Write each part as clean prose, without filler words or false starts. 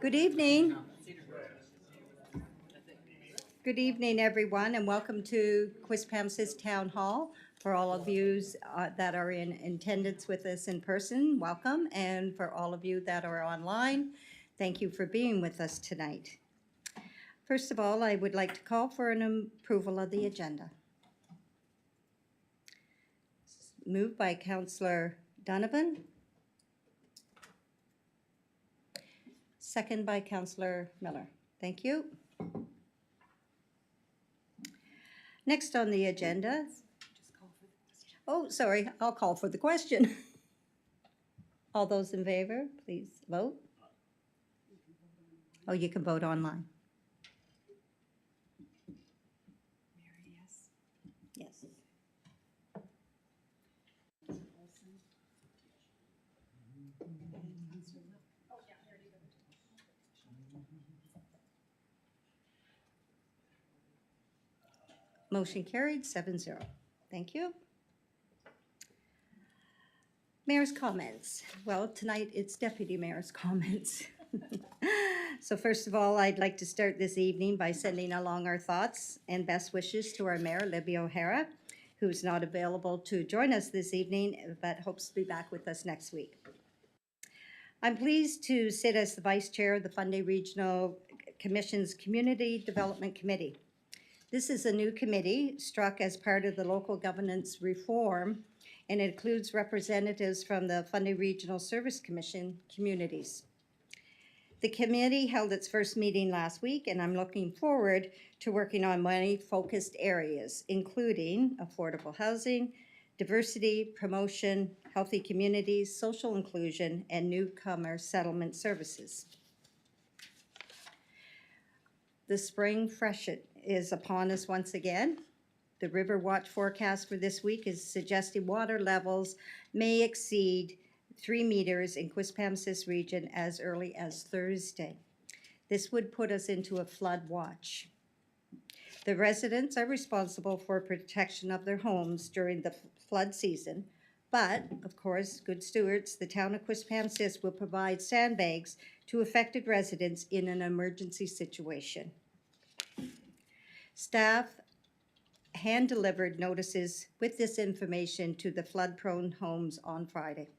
Good evening. Good evening, everyone, and welcome to Quispamsis Town Hall. For all of you that are in attendance with us in person, welcome. And for all of you that are online, thank you for being with us tonight. First of all, I would like to call for an approval of the agenda. Moved by Councillor Donovan. Second by Councillor Miller. Thank you. Next on the agenda. Oh, sorry, I'll call for the question. All those in favor, please vote. Oh, you can vote online. Mary, yes. Yes. Motion carried 7-0. Thank you. Mayor's comments. Well, tonight it's Deputy Mayor's comments. So first of all, I'd like to start this evening by sending along our thoughts and best wishes to our Mayor, Libby O'Hara, who's not available to join us this evening, but hopes to be back with us next week. I'm pleased to sit as the Vice Chair of the Fundy Regional Commission's Community Development Committee. This is a new committee struck as part of the local governance reform, and it includes representatives from the Fundy Regional Service Commission communities. The committee held its first meeting last week, and I'm looking forward to working on many focused areas, including affordable housing, diversity, promotion, healthy communities, social inclusion, and newcomer settlement services. The spring freshet is upon us once again. The River Watch forecast for this week is suggesting water levels may exceed 3 meters in Quispamsis region as early as Thursday. This would put us into a flood watch. The residents are responsible for protection of their homes during the flood season, but, of course, good stewards, the town of Quispamsis will provide sandbags to affected residents in an emergency situation. Staff hand-delivered notices with this information to the flood-prone homes on Friday.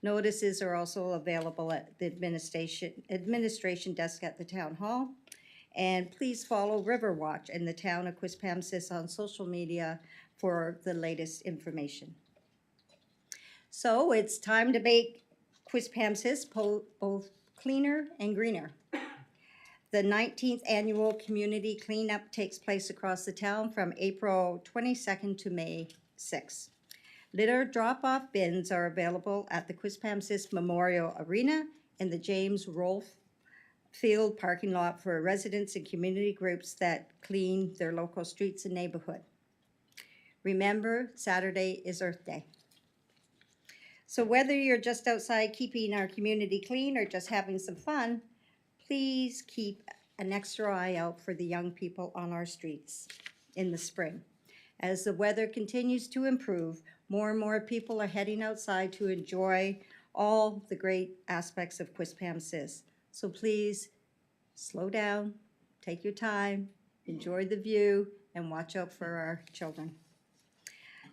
Notices are also available at the administration desk at the town hall. And please follow Riverwatch and the town of Quispamsis on social media for the latest information. So it's time to make Quispamsis both cleaner and greener. The 19th annual community cleanup takes place across the town from April 22nd to May 6th. Litter drop-off bins are available at the Quispamsis Memorial Arena and the James Rolfe Field parking lot for residents and community groups that clean their local streets and neighborhood. Remember, Saturday is Earth Day. So whether you're just outside keeping our community clean or just having some fun, please keep an extra eye out for the young people on our streets in the spring. As the weather continues to improve, more and more people are heading outside to enjoy all the great aspects of Quispamsis. So please slow down, take your time, enjoy the view, and watch out for our children.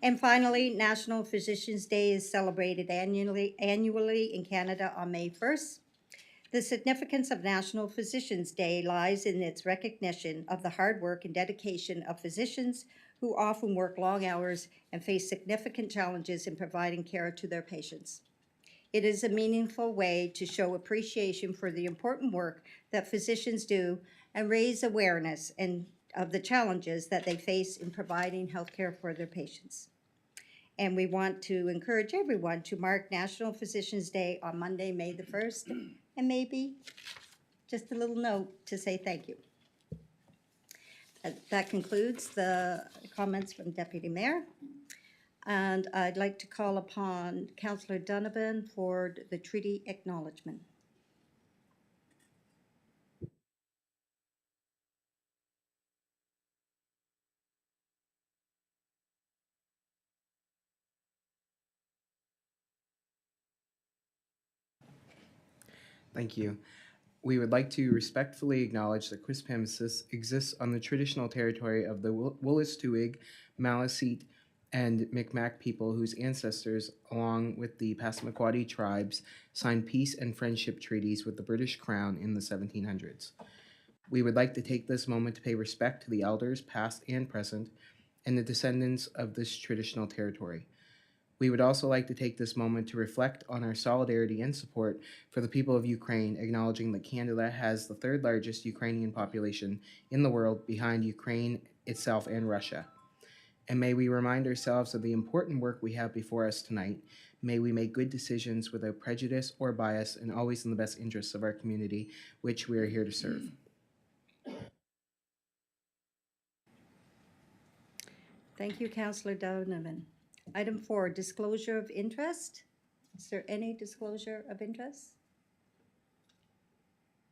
And finally, National Physicians' Day is celebrated annually in Canada on May 1st. The significance of National Physicians' Day lies in its recognition of the hard work and dedication of physicians who often work long hours and face significant challenges in providing care to their patients. It is a meaningful way to show appreciation for the important work that physicians do and raise awareness of the challenges that they face in providing health care for their patients. And we want to encourage everyone to mark National Physicians' Day on Monday, May the 1st, and maybe just a little note to say thank you. That concludes the comments from Deputy Mayor. And I'd like to call upon Councillor Donovan for the treaty acknowledgement. Thank you. We would like to respectfully acknowledge that Quispamsis exists on the traditional territory of the Wolastoqiyik, Maliseet, and Micmac people whose ancestors, along with the Passamaquoddy tribes, signed peace and friendship treaties with the British Crown in the 1700s. We would like to take this moment to pay respect to the elders, past and present, and the descendants of this traditional territory. We would also like to take this moment to reflect on our solidarity and support for the people of Ukraine, acknowledging that Canada has the third largest Ukrainian population in the world, behind Ukraine itself and Russia. And may we remind ourselves of the important work we have before us tonight. May we make good decisions without prejudice or bias, and always in the best interests of our community, which we are here to serve. Thank you, Councillor Donovan. Item 4, disclosure of interest. Is there any disclosure of interest?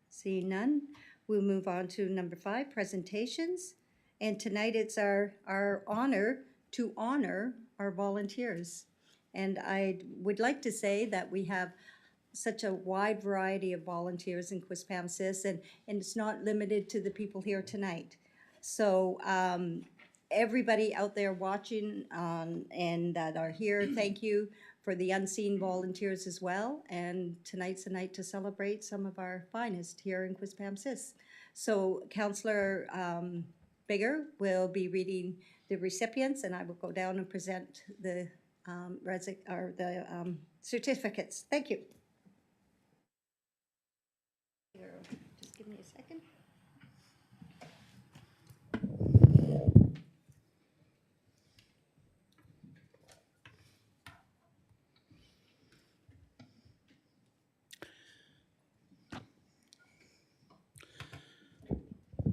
Seeing none, we'll move on to number 5, presentations. And tonight it's our honor to honor our volunteers. And I would like to say that we have such a wide variety of volunteers in Quispamsis, and it's not limited to the people here tonight. So everybody out there watching and that are here, thank you for the unseen volunteers as well. And tonight's a night to celebrate some of our finest here in Quispamsis. So Councillor Bigger will be reading the recipients, and I will go down and present the certificates. Thank you. Just give me a second.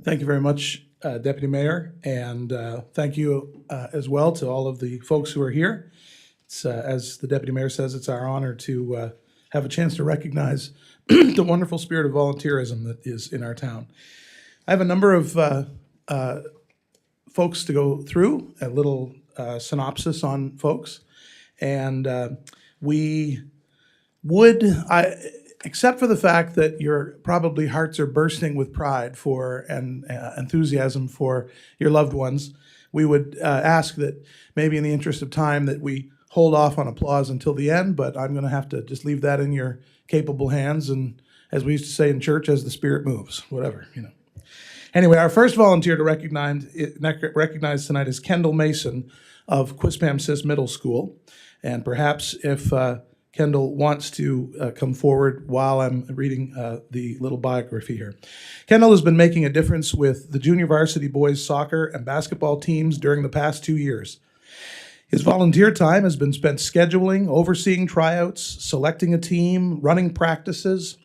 Thank you very much, Deputy Mayor, and thank you as well to all of the folks who are here. It's, as the Deputy Mayor says, it's our honor to have a chance to recognize the wonderful spirit of volunteerism that is in our town. I have a number of folks to go through, a little synopsis on folks, and we would, except for the fact that your probably hearts are bursting with pride for and enthusiasm for your loved ones, we would ask that maybe in the interest of time that we hold off on applause until the end, but I'm going to have to just leave that in your capable hands, and as we used to say in church, as the Spirit moves, whatever, you know. Anyway, our first volunteer to recognize tonight is Kendall Mason of Quispamsis Middle School, and perhaps if Kendall wants to come forward while I'm reading the little biography here. Kendall has been making a difference with the junior varsity boys soccer and basketball teams during the past 2 years. His volunteer time has been spent scheduling, overseeing tryouts, selecting a team, running practices,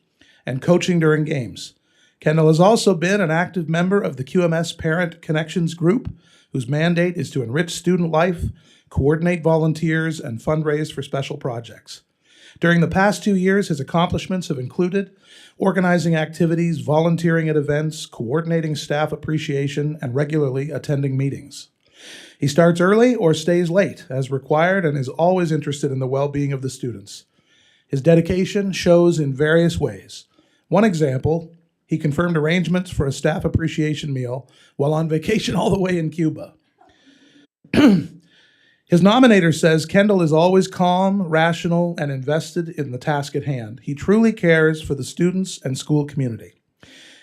and coaching during games. Kendall has also been an active member of the QMS Parent Connections Group, whose mandate is to enrich student life, coordinate volunteers, and fundraise for special projects. During the past 2 years, his accomplishments have included organizing activities, volunteering at events, coordinating staff appreciation, and regularly attending meetings. He starts early or stays late as required and is always interested in the well-being of the students. His dedication shows in various ways. One example, he confirmed arrangements for a staff appreciation meal while on vacation all the way in Cuba. His nominator says Kendall is always calm, rational, and invested in the task at hand. He truly cares for the students and school community.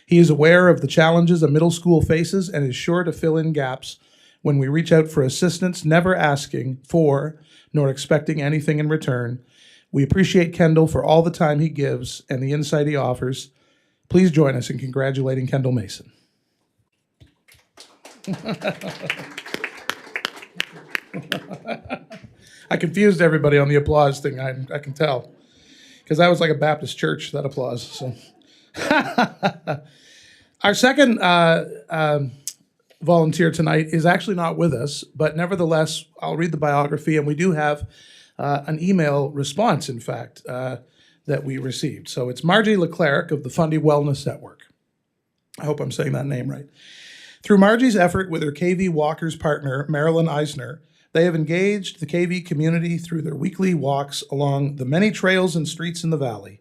He is aware of the challenges a middle school faces and is sure to fill in gaps when we reach out for assistance, never asking for nor expecting anything in return. We appreciate Kendall for all the time he gives and the insight he offers. Please join us in congratulating Kendall Mason. I confused everybody on the applause thing, I can tell, because that was like a Baptist church, that applause. So, our second volunteer tonight is actually not with us, but nevertheless, I'll read the biography, and we do have an email response, in fact, that we received. So it's Margie Leclerc of the Fundy Wellness Network. I hope I'm saying that name right. Through Margie's effort with her KV Walkers partner, Marilyn Eisner, they have engaged the KV community through their weekly walks along the many trails and streets in the valley.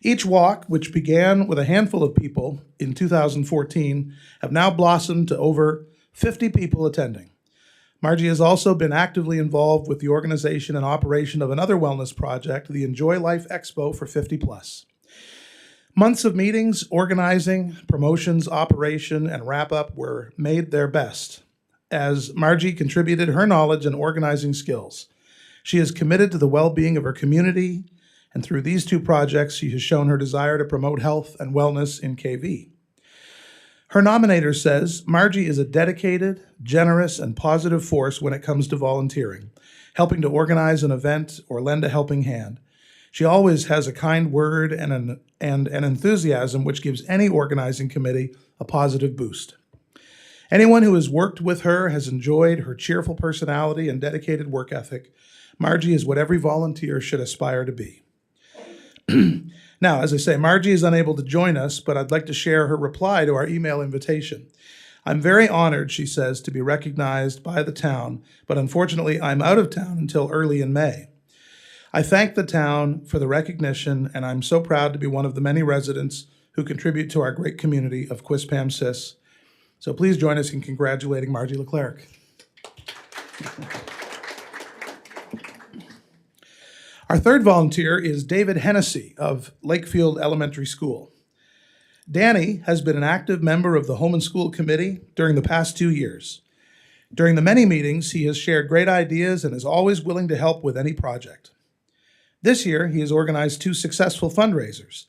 Each walk, which began with a handful of people in 2014, have now blossomed to over 50 people attending. Margie has also been actively involved with the organization and operation of another wellness project, the Enjoy Life Expo for 50 plus. Months of meetings, organizing, promotions, operation, and wrap-up were made their best as Margie contributed her knowledge and organizing skills. She is committed to the well-being of her community, and through these two projects, she has shown her desire to promote health and wellness in KV. Her nominator says, Margie is a dedicated, generous, and positive force when it comes to volunteering, helping to organize an event or lend a helping hand. She always has a kind word and an enthusiasm which gives any organizing committee a positive boost. Anyone who has worked with her has enjoyed her cheerful personality and dedicated work ethic. Margie is what every volunteer should aspire to be. Now, as I say, Margie is unable to join us, but I'd like to share her reply to our email invitation. I'm very honored, she says, to be recognized by the town, but unfortunately I'm out of town until early in May. I thank the town for the recognition, and I'm so proud to be one of the many residents who contribute to our great community of Quispamsis. So please join us in congratulating Margie Leclerc. Our third volunteer is David Hennessy of Lakefield Elementary School. Danny has been an active member of the Home and School Committee during the past 2 years. During the many meetings, he has shared great ideas and is always willing to help with any project. This year, he has organized 2 successful fundraisers.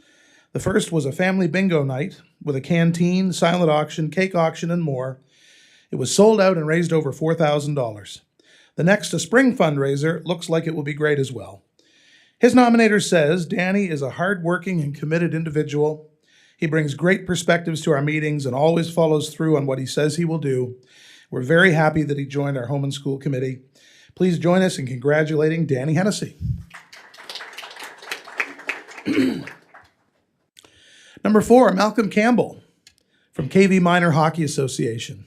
The first was a family bingo night with a canteen, silent auction, cake auction, and more. It was sold out and raised over $4,000. The next, a spring fundraiser, looks like it will be great as well. His nominator says Danny is a hardworking and committed individual. He brings great perspectives to our meetings and always follows through on what he says he will do. We're very happy that he joined our Home and School Committee. Please join us in congratulating Danny Hennessy. Number 4, Malcolm Campbell from KV Minor Hockey Association.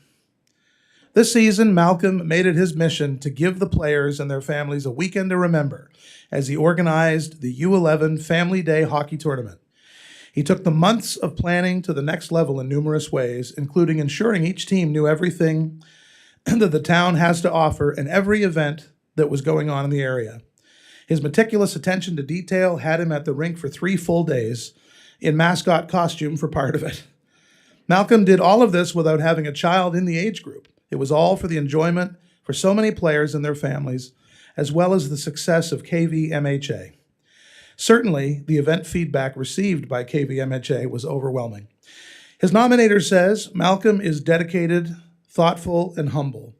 This season, Malcolm made it his mission to give the players and their families a weekend to remember as he organized the U11 Family Day Hockey Tournament. He took the months of planning to the next level in numerous ways, including ensuring each team knew everything that the town has to offer in every event that was going on in the area. His meticulous attention to detail had him at the rink for 3 full days in mascot costume for part of it. Malcolm did all of this without having a child in the age group. It was all for the enjoyment for so many players and their families, as well as the success of KVMHA. Certainly, the event feedback received by KVMHA was overwhelming. His nominator says Malcolm is dedicated, thoughtful, and humble.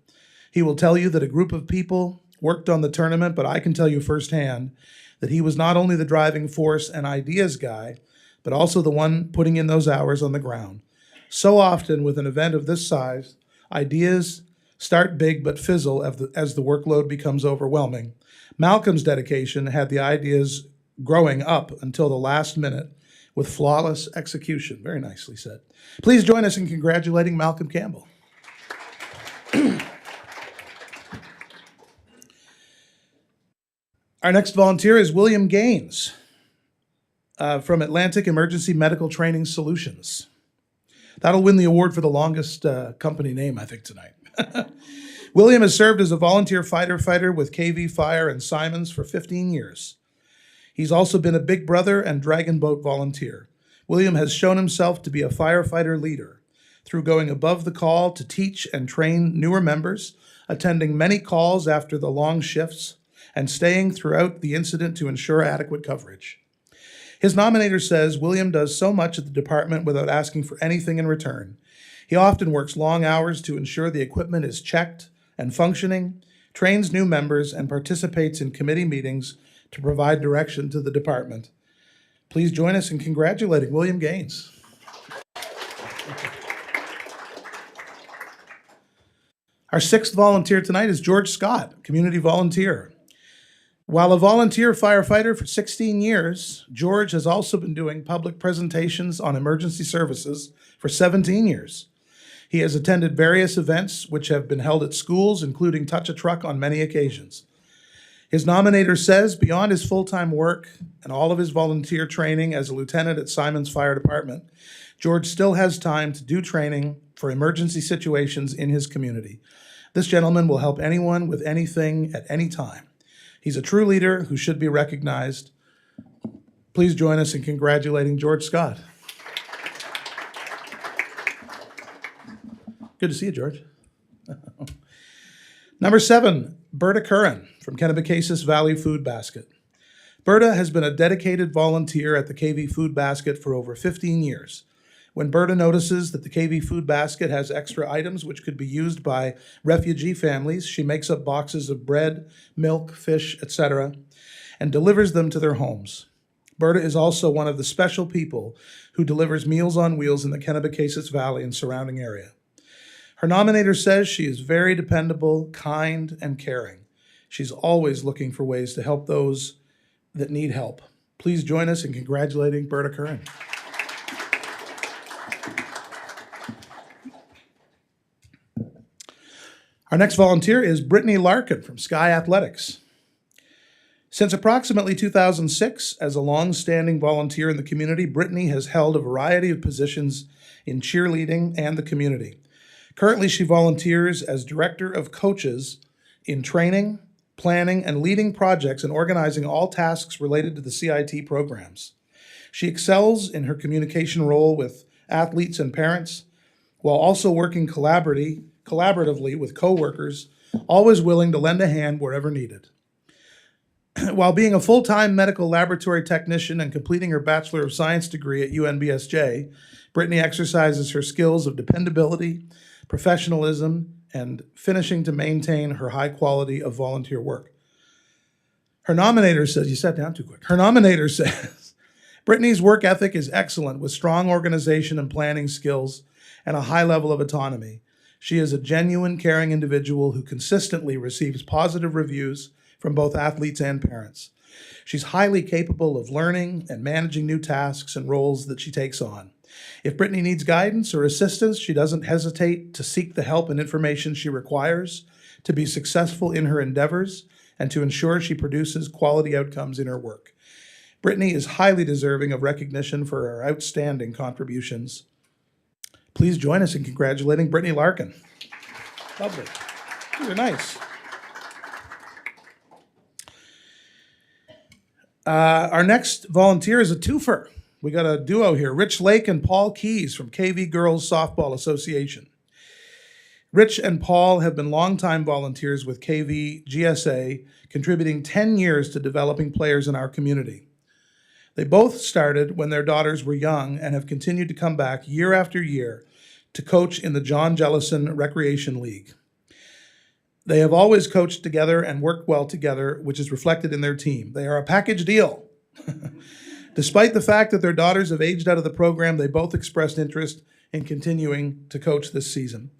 He will tell you that a group of people worked on the tournament, but I can tell you firsthand that he was not only the driving force and ideas guy, but also the one putting in those hours on the ground. So often with an event of this size, ideas start big but fizzle as the workload becomes overwhelming. Malcolm's dedication had the ideas growing up until the last minute with flawless execution. Very nicely said. Please join us in congratulating Malcolm Campbell. Our next volunteer is William Gaines from Atlantic Emergency Medical Training Solutions. That'll win the award for the longest company name, I think, tonight. William has served as a volunteer fighter with KV Fire and Simons for 15 years. He's also been a Big Brother and Dragon Boat volunteer. William has shown himself to be a firefighter leader through going above the call to teach and train newer members, attending many calls after the long shifts, and staying throughout the incident to ensure adequate coverage. His nominator says William does so much at the department without asking for anything in return. He often works long hours to ensure the equipment is checked and functioning, trains new members, and participates in committee meetings to provide direction to the department. Please join us in congratulating William Gaines. Our 6th volunteer tonight is George Scott, community volunteer. While a volunteer firefighter for 16 years, George has also been doing public presentations on emergency services for 17 years. He has attended various events which have been held at schools, including Touch a Truck on many occasions. His nominator says beyond his full-time work and all of his volunteer training as a lieutenant at Simons Fire Department, George still has time to do training for emergency situations in his community. This gentleman will help anyone with anything at any time. He's a true leader who should be recognized. Please join us in congratulating George Scott. Good to see you, George. Number 7, Berta Curran from Kennebecasis Valley Food Basket. Berta has been a dedicated volunteer at the KV Food Basket for over 15 years. When Berta notices that the KV Food Basket has extra items which could be used by refugee families, she makes up boxes of bread, milk, fish, etc., and delivers them to their homes. Berta is also one of the special people who delivers Meals on Wheels in the Kennebecasis Valley and surrounding area. Her nominator says she is very dependable, kind, and caring. She's always looking for ways to help those that need help. Please join us in congratulating Berta Curran. Our next volunteer is Brittany Larkin from Sky Athletics. Since approximately 2006, as a long-standing volunteer in the community, Brittany has held a variety of positions in cheerleading and the community. Currently, she volunteers as Director of Coaches in training, planning, and leading projects and organizing all tasks related to the CIT programs. She excels in her communication role with athletes and parents, while also working collaboratively with coworkers, always willing to lend a hand wherever needed. While being a full-time medical laboratory technician and completing her Bachelor of Science degree at UNBSJ, Brittany exercises her skills of dependability, professionalism, and finishing to maintain her high quality of volunteer work. Her nominator says, you sat down too quick. Her nominator says, Brittany's work ethic is excellent with strong organization and planning skills and a high level of autonomy. She is a genuine, caring individual who consistently receives positive reviews from both athletes and parents. She's highly capable of learning and managing new tasks and roles that she takes on. If Brittany needs guidance or assistance, she doesn't hesitate to seek the help and information she requires to be successful in her endeavors and to ensure she produces quality outcomes in her work. Brittany is highly deserving of recognition for her outstanding contributions. Please join us in congratulating Brittany Larkin. Lovely. These are nice. Our next volunteer is a twofer. We got a duo here, Rich Lake and Paul Keys from KV Girls Softball Association. Rich and Paul have been longtime volunteers with KV GSA, contributing 10 years to developing players in our community. They both started when their daughters were young and have continued to come back year after year to coach in the John Jellison Recreation League. They have always coached together and worked well together, which is reflected in their team. They are a package deal. Despite the fact that their daughters have aged out of the program, they both expressed interest in continuing to coach this season.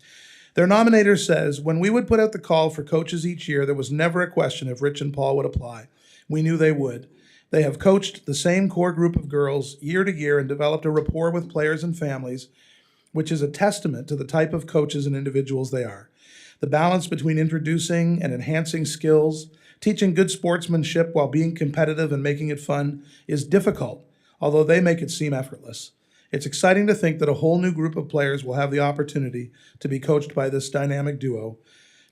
Their nominator says, when we would put out the call for coaches each year, there was never a question if Rich and Paul would apply. We knew they would. They have coached the same core group of girls year to year and developed a rapport with players and families, which is a testament to the type of coaches and individuals they are. The balance between introducing and enhancing skills, teaching good sportsmanship while being competitive and making it fun is difficult, although they make it seem effortless. It's exciting to think that a whole new group of players will have the opportunity to be coached by this dynamic duo.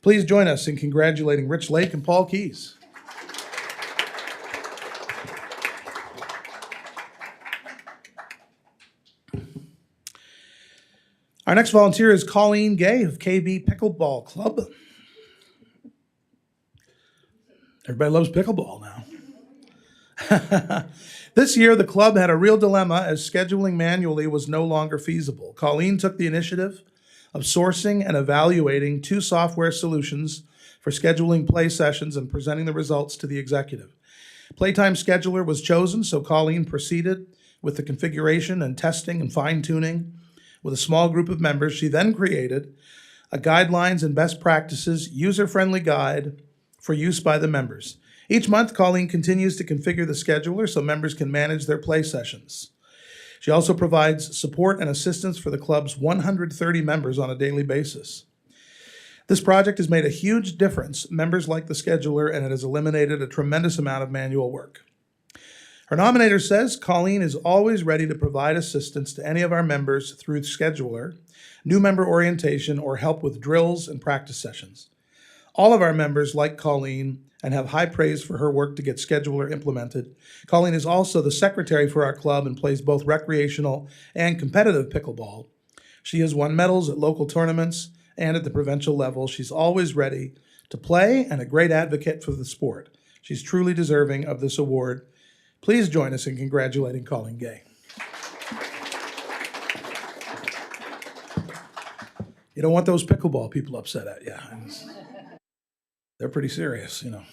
Please join us in congratulating Rich Lake and Paul Keys. Our next volunteer is Colleen Gay of KB Pickleball Club. Everybody loves pickleball now. This year, the club had a real dilemma as scheduling manually was no longer feasible. Colleen took the initiative of sourcing and evaluating 2 software solutions for scheduling play sessions and presenting the results to the executive. Playtime Scheduler was chosen, so Colleen proceeded with the configuration and testing and fine-tuning. With a small group of members, she then created a guidelines and best practices user-friendly guide for use by the members. Each month, Colleen continues to configure the scheduler so members can manage their play sessions. She also provides support and assistance for the club's 130 members on a daily basis. This project has made a huge difference. Members like the scheduler, and it has eliminated a tremendous amount of manual work. Her nominator says Colleen is always ready to provide assistance to any of our members through scheduler, new member orientation, or help with drills and practice sessions. All of our members like Colleen and have high praise for her work to get scheduler implemented. Colleen is also the secretary for our club and plays both recreational and competitive pickleball. She has won medals at local tournaments and at the provincial level. She's always ready to play and a great advocate for the sport. She's truly deserving of this award. Please join us in congratulating Colleen Gay. You don't want those pickleball people upset at you. They're pretty serious, you know.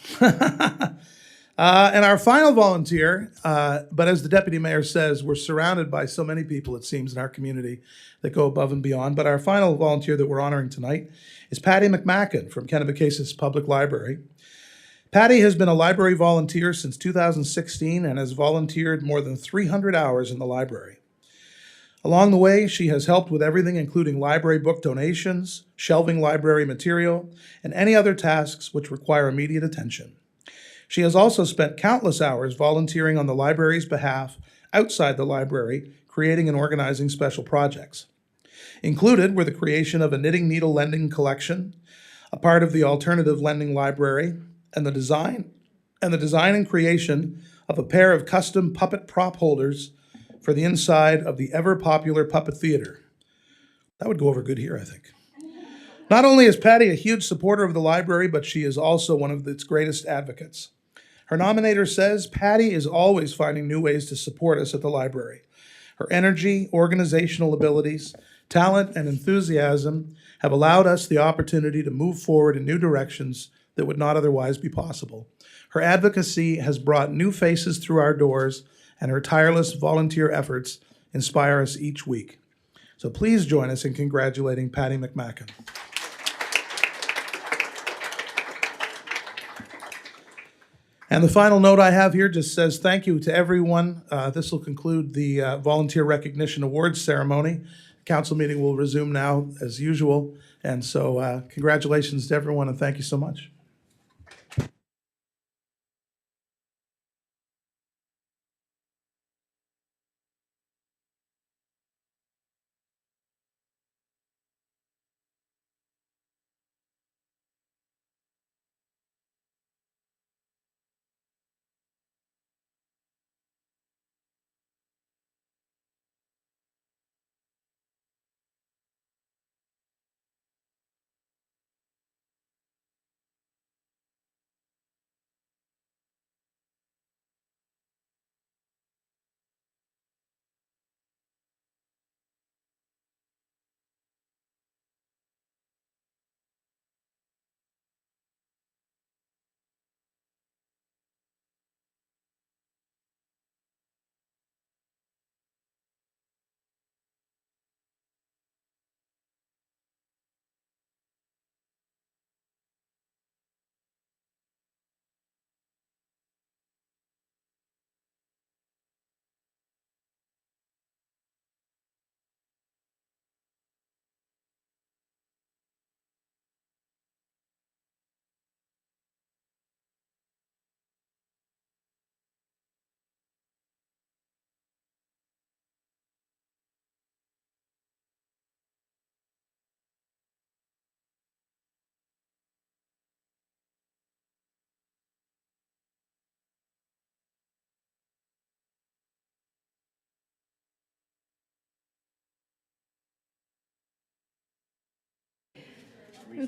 And our final volunteer, but as the deputy mayor says, we're surrounded by so many people, it seems, in our community that go above and beyond. But our final volunteer that we're honoring tonight is Patty McMacken from Kennebecasis Public Library. Patty has been a library volunteer since 2016 and has volunteered more than 300 hours in the library. Along the way, she has helped with everything, including library book donations, shelving library material, and any other tasks which require immediate attention. She has also spent countless hours volunteering on the library's behalf outside the library, creating and organizing special projects. Included were the creation of a knitting needle lending collection, a part of the alternative lending library, and the design and creation of a pair of custom puppet prop holders for the inside of the ever-popular Puppet Theater. That would go over good here, I think. Not only is Patty a huge supporter of the library, but she is also one of its greatest advocates. Her nominator says Patty is always finding new ways to support us at the library. Her energy, organizational abilities, talent, and enthusiasm have allowed us the opportunity to move forward in new directions that would not otherwise be possible. Her advocacy has brought new faces through our doors, and her tireless volunteer efforts inspire us each week. So please join us in congratulating Patty McMacken. And the final note I have here just says thank you to everyone. This will conclude the Volunteer Recognition Awards ceremony. Council meeting will resume now as usual. And so congratulations to everyone, and thank you so much.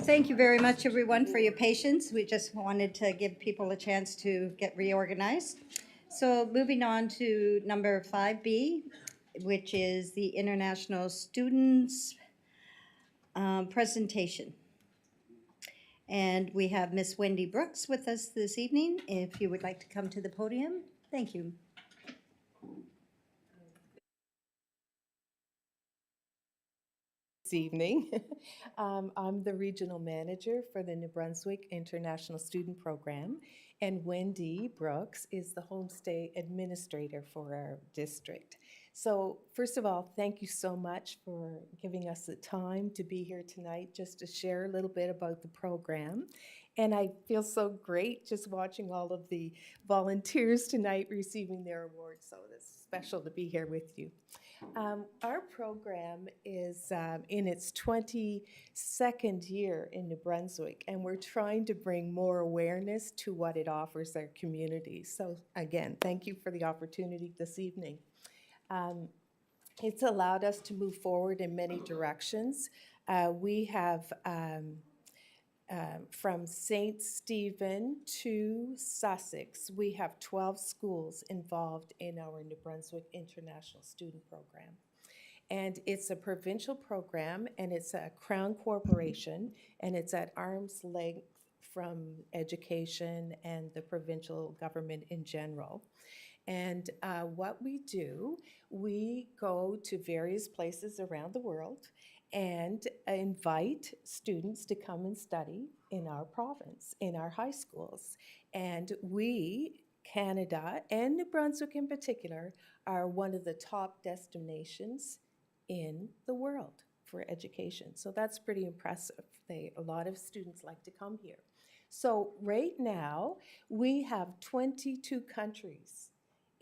Thank you very much, everyone, for your patience. We just wanted to give people a chance to get reorganized. So moving on to number 5B, which is the International Students presentation. And we have Miss Wendy Brooks with us this evening. If you would like to come to the podium, thank you. This evening. I'm the regional manager for the New Brunswick International Student Program, and Wendy Brooks is the homestay administrator for our district. So first of all, thank you so much for giving us the time to be here tonight just to share a little bit about the program. And I feel so great just watching all of the volunteers tonight receiving their awards. So it's special to be here with you. Our program is in its 22nd year in New Brunswick, and we're trying to bring more awareness to what it offers our community. So again, thank you for the opportunity this evening. Um, it's allowed us to move forward in many directions. We have from St. Stephen to Sussex, we have 12 schools involved in our New Brunswick International Student Program. And it's a provincial program, and it's a Crown corporation, and it's at arm's length from education and the provincial government in general. And what we do, we go to various places around the world and invite students to come and study in our province, in our high schools. And we, Canada and New Brunswick in particular, are one of the top destinations in the world for education. So that's pretty impressive. A lot of students like to come here. So right now, we have 22 countries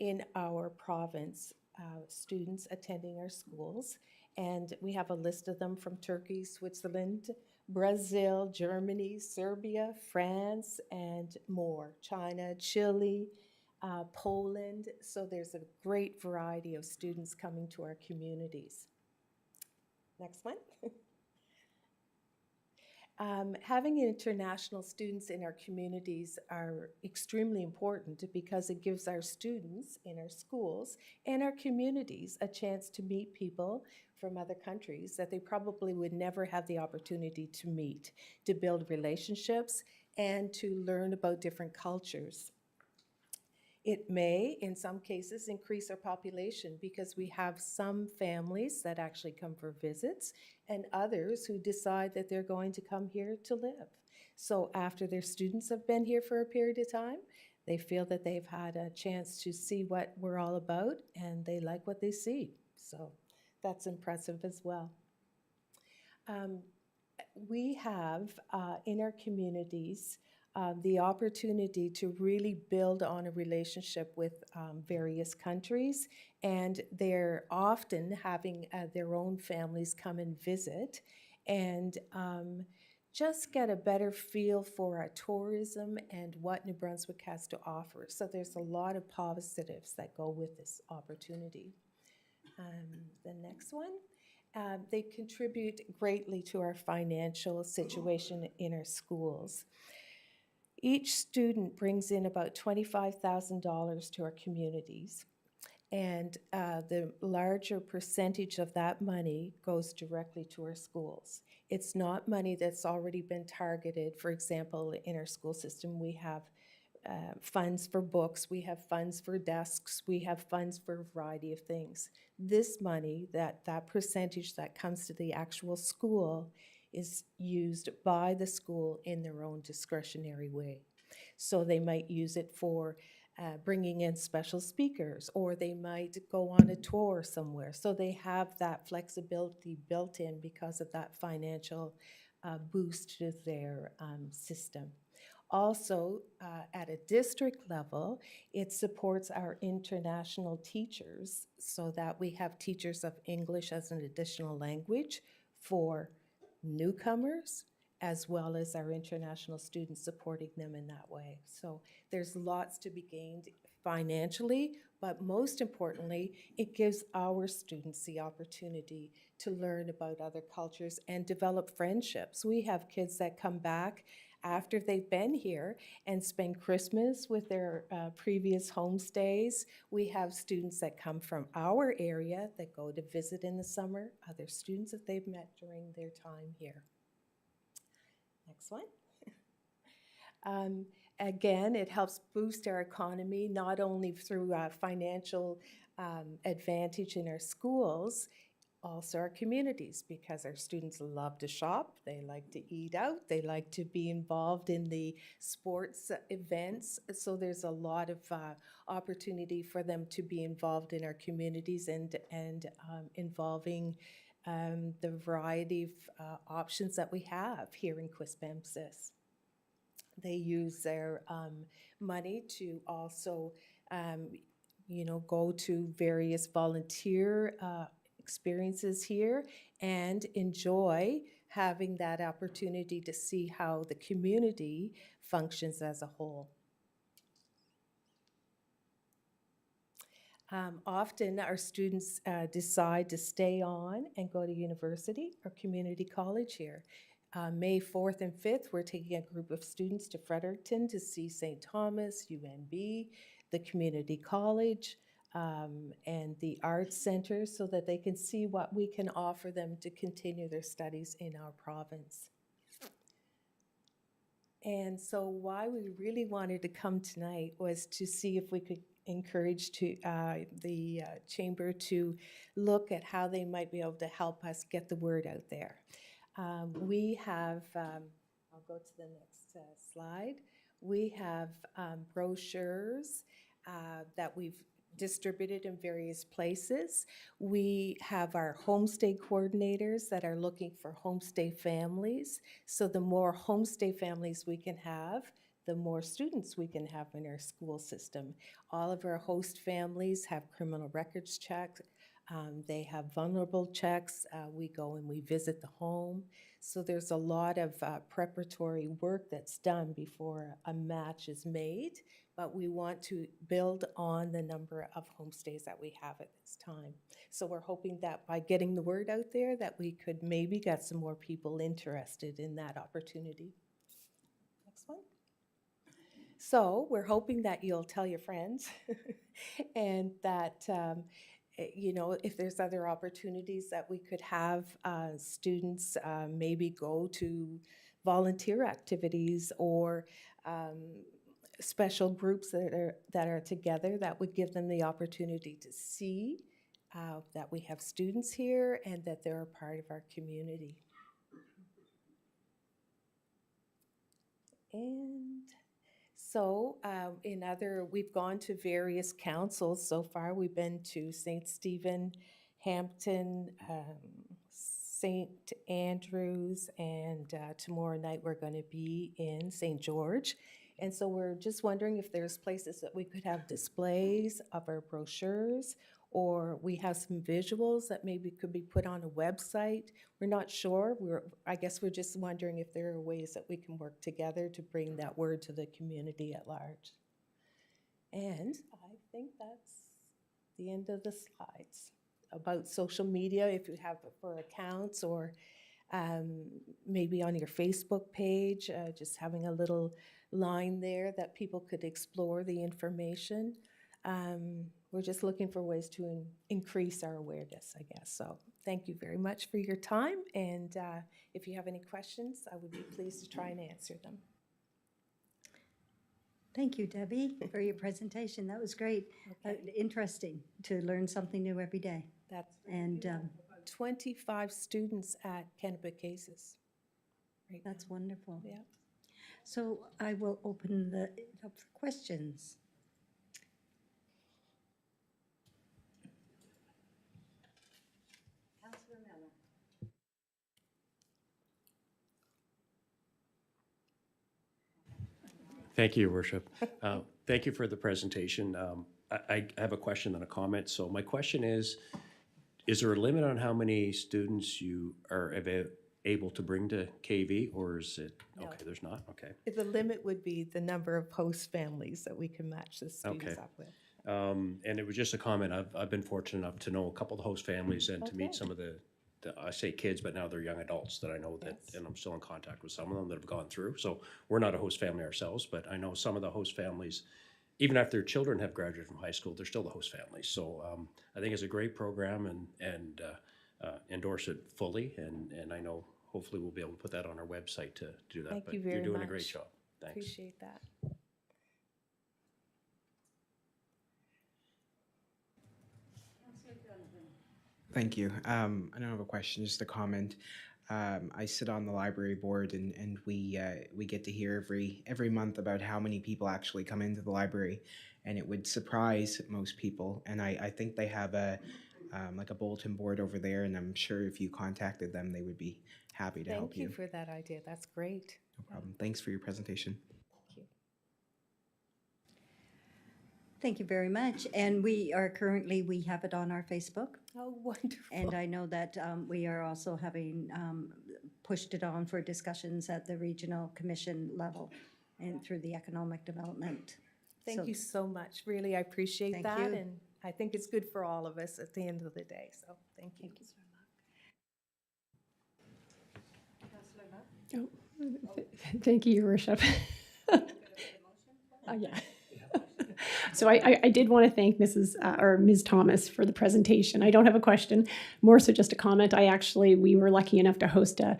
in our province, students attending our schools. And we have a list of them from Turkey, Switzerland, Brazil, Germany, Serbia, France, and more. China, Chile, Poland. So there's a great variety of students coming to our communities. Next one. Having international students in our communities are extremely important because it gives our students in our schools and our communities a chance to meet people from other countries that they probably would never have the opportunity to meet, to build relationships, and to learn about different cultures. It may, in some cases, increase our population because we have some families that actually come for visits and others who decide that they're going to come here to live. So after their students have been here for a period of time, they feel that they've had a chance to see what we're all about and they like what they see. So that's impressive as well. We have in our communities the opportunity to really build on a relationship with various countries, and they're often having their own families come and visit and just get a better feel for our tourism and what New Brunswick has to offer. So there's a lot of positives that go with this opportunity. The next one. They contribute greatly to our financial situation in our schools. Each student brings in about $25,000 to our communities, and the larger percentage of that money goes directly to our schools. It's not money that's already been targeted. For example, in our school system, we have funds for books, we have funds for desks, we have funds for a variety of things. This money, that percentage that comes to the actual school, is used by the school in their own discretionary way. So they might use it for bringing in special speakers, or they might go on a tour somewhere. So they have that flexibility built in because of that financial boost to their system. Also, at a district level, it supports our international teachers so that we have teachers of English as an additional language for newcomers, as well as our international students, supporting them in that way. So there's lots to be gained financially, but most importantly, it gives our students the opportunity to learn about other cultures and develop friendships. We have kids that come back after they've been here and spend Christmas with their previous homestays. We have students that come from our area that go to visit in the summer, other students that they've met during their time here. Next one. Again, it helps boost our economy, not only through financial advantage in our schools, also our communities, because our students love to shop, they like to eat out, they like to be involved in the sports events. So there's a lot of opportunity for them to be involved in our communities and involving the variety of options that we have here in Quispamsis. They use their money to also, go to various volunteer experiences here and enjoy having that opportunity to see how the community functions as a whole. Often our students decide to stay on and go to university or community college here. May 4th and 5th, we're taking a group of students to Fredericton to see St. Thomas, UNB, the community college, and the arts center so that they can see what we can offer them to continue their studies in our province. And so why we really wanted to come tonight was to see if we could encourage the chamber to look at how they might be able to help us get the word out there. We have, I'll go to the next slide. We have brochures that we've distributed in various places. We have our homestay coordinators that are looking for homestay families. So the more homestay families we can have, the more students we can have in our school system. All of our host families have criminal records checks. They have vulnerable checks. We go and we visit the home. So there's a lot of preparatory work that's done before a match is made, but we want to build on the number of homestays that we have at this time. So we're hoping that by getting the word out there that we could maybe get some more people interested in that opportunity. Next one. So we're hoping that you'll tell your friends and that if there's other opportunities that we could have students maybe go to volunteer activities or special groups that are together, that would give them the opportunity to see that we have students here and that they're a part of our community. And so we've gone to various councils so far. We've been to St. Stephen, Hampton, St. Andrews, and tomorrow night we're going to be in St. George. And so we're just wondering if there's places that we could have displays of our brochures, or we have some visuals that maybe could be put on a website. We're not sure. I guess we're just wondering if there are ways that we can work together to bring that word to the community at large. And I think that's the end of the slides. About social media, if you have for accounts or maybe on your Facebook page, just having a little line there that people could explore the information. We're just looking for ways to increase our awareness, I guess. So thank you very much for your time. And if you have any questions, I would be pleased to try and answer them. Thank you, Debbie, for your presentation. That was great. Okay. Interesting to learn something new every day. That's And 25 students at Kennebecasis. Right that's now. wonderful. Yeah. So I will open it up for questions. Councilor Miller. Thank you, Your Worship. Thank you for the presentation. I have a question and a comment. So my question is there a limit on how many students you are able to bring to KV, or is it, No. okay, there's not, okay. The limit would be the number of host families that we can match the students Okay. up with. And it was just a comment. I've been fortunate enough to know a couple of the host families and to Okay. meet some of the I say kids, but now they're young adults that I know that, Yes. and I'm still in contact with some of them that have gone through. So we're not a host family ourselves, but I know some of the host families, even after their children have graduated from high school, they're still the host families. So I think it's a great program and endorse it fully. And I know hopefully we'll be able to put that on our website to do that. Thank But you very you're doing a great much. job. Thanks. Appreciate that. Thank you. I don't have a question, just a comment. I sit on the library board, and we get to hear every month about how many people actually come into the library, and it would surprise most people. And I think they have a like a bulletin board over there, and I'm sure if you contacted them, they would be happy to help Thank you you. for that idea. That's great. No problem. Thanks for your presentation. Thank you. Thank you very much. And we have it on our Facebook. Oh, wonderful. And I know that we are also having pushed it on for discussions at the regional commission level and through the economic development. Thank So- you so much. Really, I appreciate Thank that. you. And I think it's good for all of us at the end of the day. So thank you. Oh, thank you, Your Worship. Yeah. So I did want to thank Ms. Thomas for the presentation. I don't have a question, more so just a comment. We were lucky enough to host a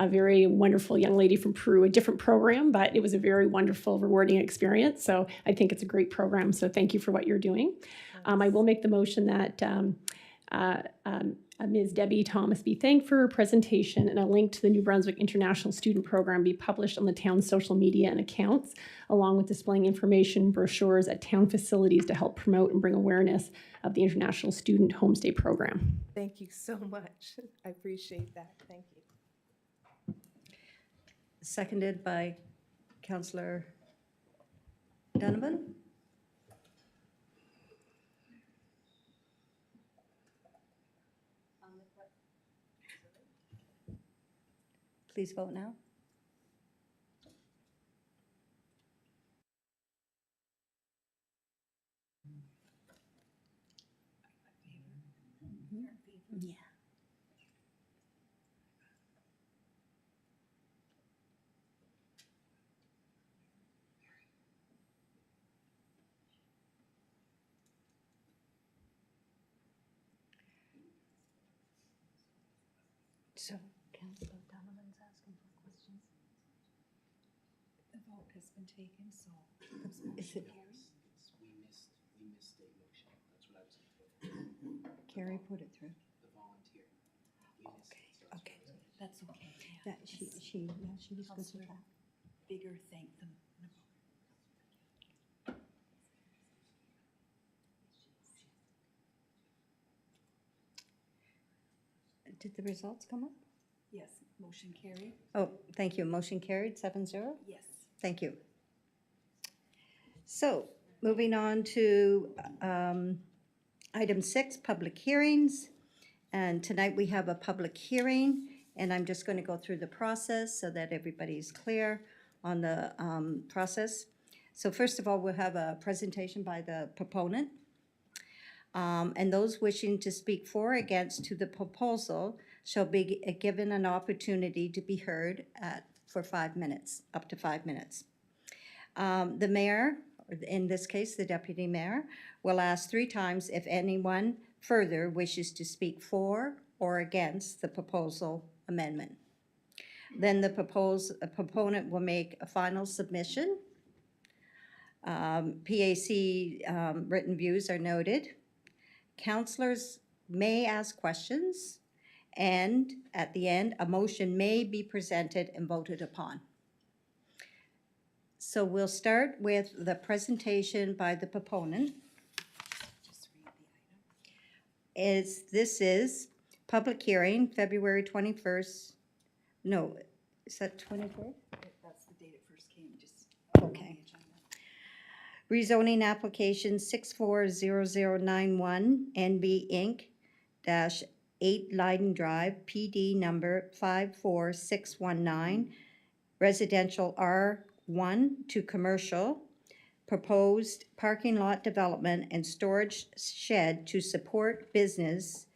very wonderful young lady from Peru, a different program, but it was a very wonderful, rewarding experience. So I think it's a great program. So thank you for what you're doing. I will make the motion that Ms. Debbie Thomas be thanked for her presentation, and a link to the New Brunswick International Student Program be published on the town's social media and accounts, along with displaying information brochures at town facilities to help promote and bring awareness of the International Student Homestay Program. Thank you so much. I appreciate that. Thank you. Seconded by Councillor Donovan. Please vote now. Yeah. So, Councillor Donovan's asking for questions. The vote has been taken, so. Is it We missed a motion. That's what I was. Carrie put it through? The volunteer. Okay. That's okay. Yeah, she was good with Councillor that. Bigger thanked them. Did the results come up? Yes, motion carried. Oh, thank you. Motion carried, 7-0. Yes. Thank you. So, moving on to item 6, public hearings. And tonight we have a public hearing, and I'm just going to go through the process so that everybody's clear on the process. So first of all, we'll have a presentation by the proponent. And those wishing to speak for or against to the proposal shall be given an opportunity to be heard for 5 minutes, up to 5 minutes. The mayor, or in this case, the deputy mayor, will ask 3 times if anyone further wishes to speak for or against the proposal amendment. Then the proponent will make a final submission. PAC written views are noted. Councillors may ask questions, and at the end, a motion may be presented and voted upon. So we'll start with the presentation by the proponent. Just read the item. This is public hearing, February 21st. No, is that 23rd? That's the date it first came, just. Okay. Rezoning application 640091 NB Inc. -8 Leiden Drive, PD number 54619, residential R1 to commercial, proposed parking lot development and storage shed to support business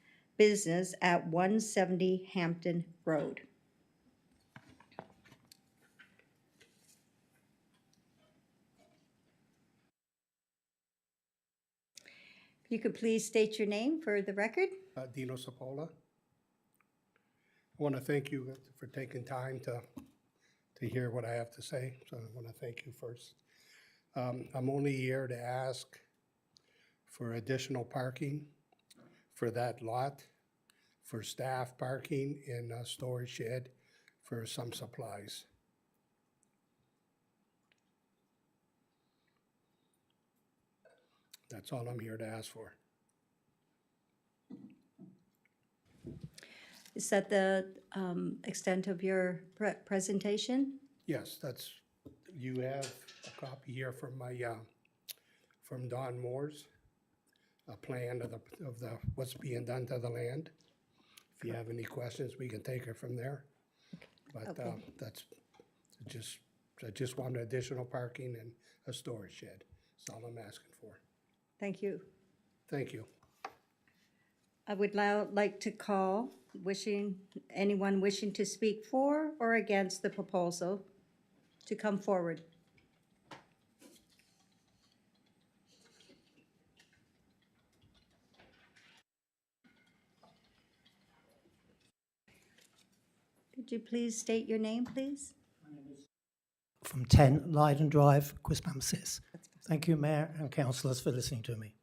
at 170 Hampton Road. If you could please state your name for the record. Dino Sapola. I want to thank you for taking time to hear what I have to say, so I want to thank you first. I'm only here to ask for additional parking for that lot for staff parking and a storage shed for some supplies. That's all I'm here to ask for. Is that the extent of your presentation? Yes, that's, you have a copy here from my, from Don Moore's, a plan of the, what's being done to the land. If you have any questions, we can take it from there. But Okay. that's, I just want additional parking and a storage shed. That's all I'm asking for. Thank you. Thank you. I would now like to call anyone wishing to speak for or against the proposal to come forward. Could you please state your name, please? From 10 Leiden Drive, Quispamsis. Thank you, Mayor and councillors, for listening to me.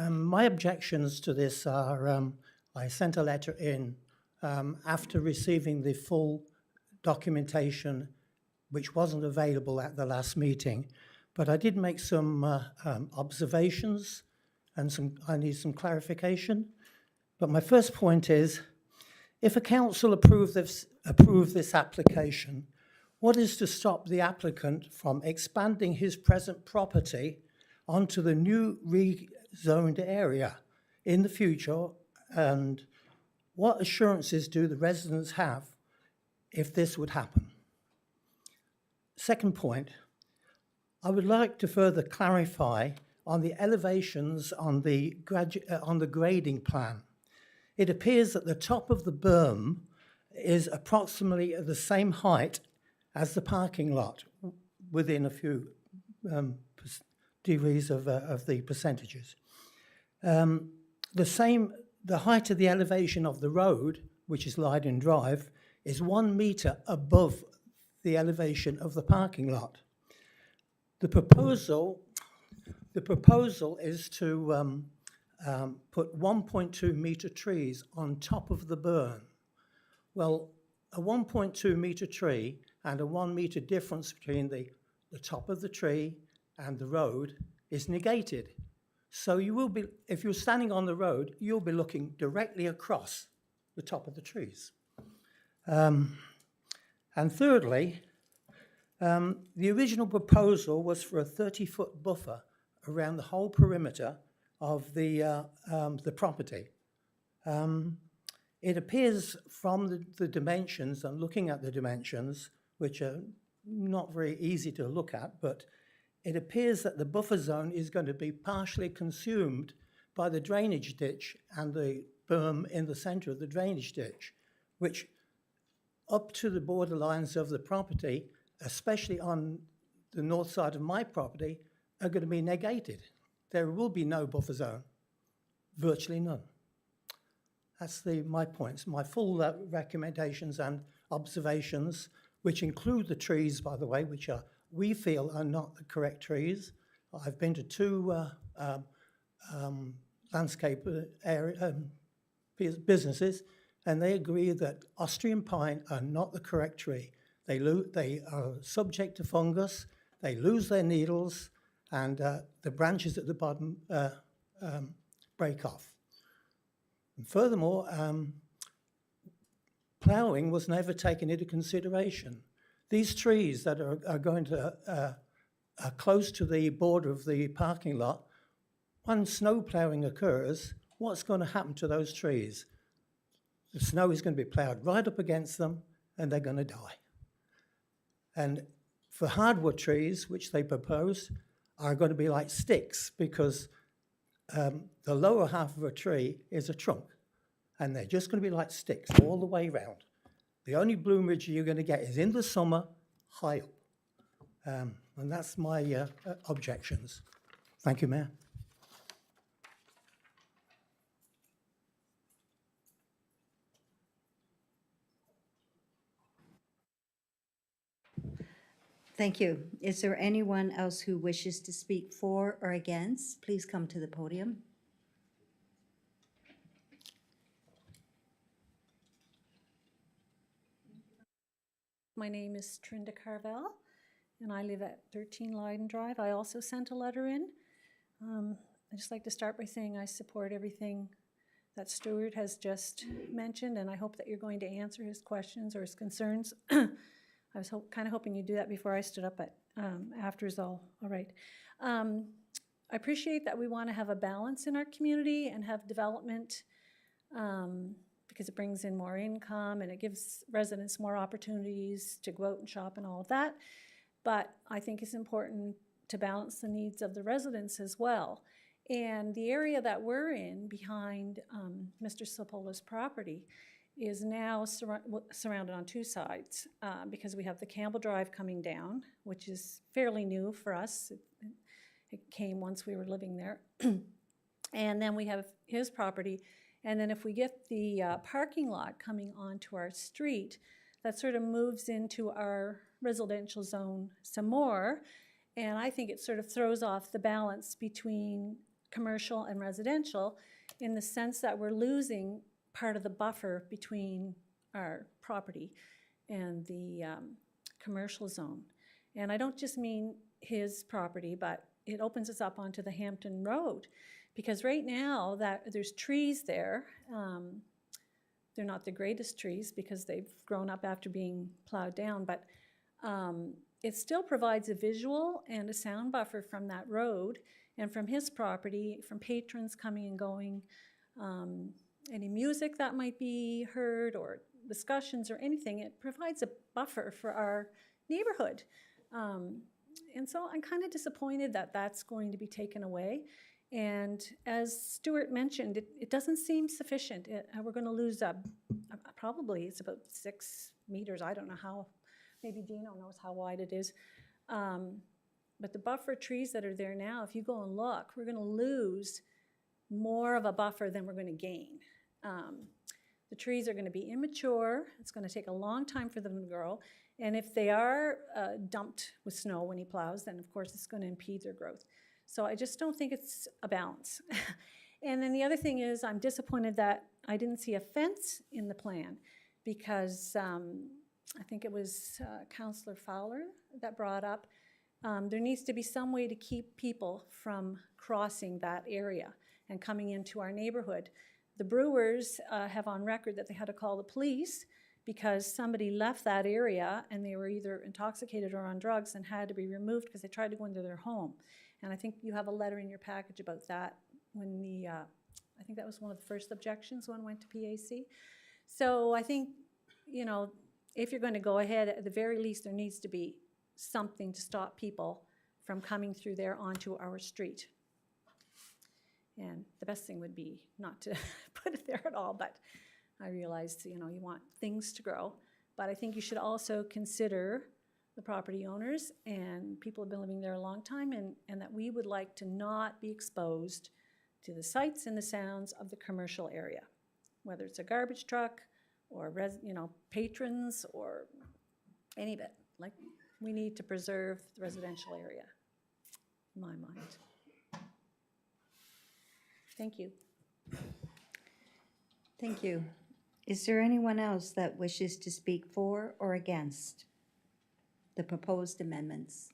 My objections to this are, I sent a letter in after receiving the full documentation, which wasn't available at the last meeting, but I did make some observations and I need some clarification. But my first point is, if a council approve this application, what is to stop the applicant from expanding his present property onto the new rezoned area in the future? And what assurances do the residents have if this would happen? Second point, I would like to further clarify on the elevations on the grading plan. It appears that the top of the berm is approximately the same height as the parking lot, within a few degrees of the percentages. The height of the elevation of the road, which is Leiden Drive, is 1 metre above the elevation of the parking lot. The proposal is to put 1.2 metre trees on top of the burn. Well, a 1.2 metre tree and a 1 metre difference between the top of the tree and the road is negated. So you will be, if you're standing on the road, you'll be looking directly across the top of the trees. And thirdly, the original proposal was for a 30-foot buffer around the whole perimeter of the property. It appears from the dimensions, and looking at the dimensions, which are not very easy to look at, but it appears that the buffer zone is going to be partially consumed by the drainage ditch and the berm in the centre of the drainage ditch, which up to the borderlines of the property, especially on the north side of my property, are going to be negated. There will be no buffer zone, virtually none. That's my points, my full recommendations and observations, which include the trees, by the way, which we feel are not the correct trees. I've been to two landscape businesses, and they agree that Austrian pine are not the correct tree. They are subject to fungus, they lose their needles, and the branches at the bottom break off. And furthermore, ploughing was never taken into consideration. These trees that are going to are close to the border of the parking lot, when snow ploughing occurs, what's going to happen to those trees? The snow is going to be ploughed right up against them, and they're going to die. And for hardwood trees, which they propose, are going to be like sticks, because the lower half of a tree is a trunk, and they're just going to be like sticks all the way around. The only bloomage you're going to get is in the summer, high up. And that's my objections. Thank you, Mayor. Thank you. Is there anyone else who wishes to speak for or against? Please come to the podium. My name is Trinda Carvel, and I live at 13 Leyden Drive. I also sent a letter in. I'd just like to start by saying I support everything that Stuart has just mentioned, and I hope that you're going to answer his questions or his concerns. I was kind of hoping you'd do that before I stood up, but after is all right. I appreciate that we want to have a balance in our community and have development because it brings in more income and it gives residents more opportunities to go out and shop and all of that. But I think it's important to balance the needs of the residents as well. And the area that we're in behind Mr. Sapola's property is now surrounded on two sides because we have the Campbell Drive coming down, which is fairly new for us. It came once we were living there. And then we have his property. And then if we get the parking lot coming onto our street, that sort of moves into our residential zone some more. And I think it sort of throws off the balance between commercial and residential in the sense that we're losing part of the buffer between our property and the commercial zone. And I don't just mean his property, but it opens us up onto the Hampton Road. Because right now that there's trees there, they're not the greatest trees because they've grown up after being plowed down, but it still provides a visual and a sound buffer from that road and from his property, from patrons coming and going, any music that might be heard or discussions or anything. It provides a buffer for our neighborhood. And so I'm kind of disappointed that that's going to be taken away. And as Stuart mentioned, it doesn't seem sufficient. We're going to lose probably it's about 6 meters. I don't know how. Maybe Dino knows how wide it is. But the buffer trees that are there now, if you go and look, we're going to lose more of a buffer than we're going to gain. The trees are going to be immature. It's going to take a long time for them to grow. And if they are dumped with snow when he plows, then of course it's going to impede their growth. So I just don't think it's a balance. And then the other thing is I'm disappointed that I didn't see a fence in the plan because I think it was Councillor Fowler that brought up there needs to be some way to keep people from crossing that area and coming into our neighborhood. The Brewers have on record that they had to call the police because somebody left that area and they were either intoxicated or on drugs and had to be removed because they tried to go into their home. And I think you have a letter in your package about that when I think that was one of the first objections when it went to PAC. So I think, you know, if you're going to go ahead, at the very least, there needs to be something to stop people from coming through there onto our street. And the best thing would be not to put it there at all, but I realized, you know, you want things to grow. But I think you should also consider the property owners and people have been living there a long time and that we would like to not be exposed to the sights and the sounds of the commercial area, whether it's a garbage truck or patrons or any of it. Like, we need to preserve the residential area, in my mind. Thank you. Thank you. Is there anyone else that wishes to speak for or against the proposed amendments?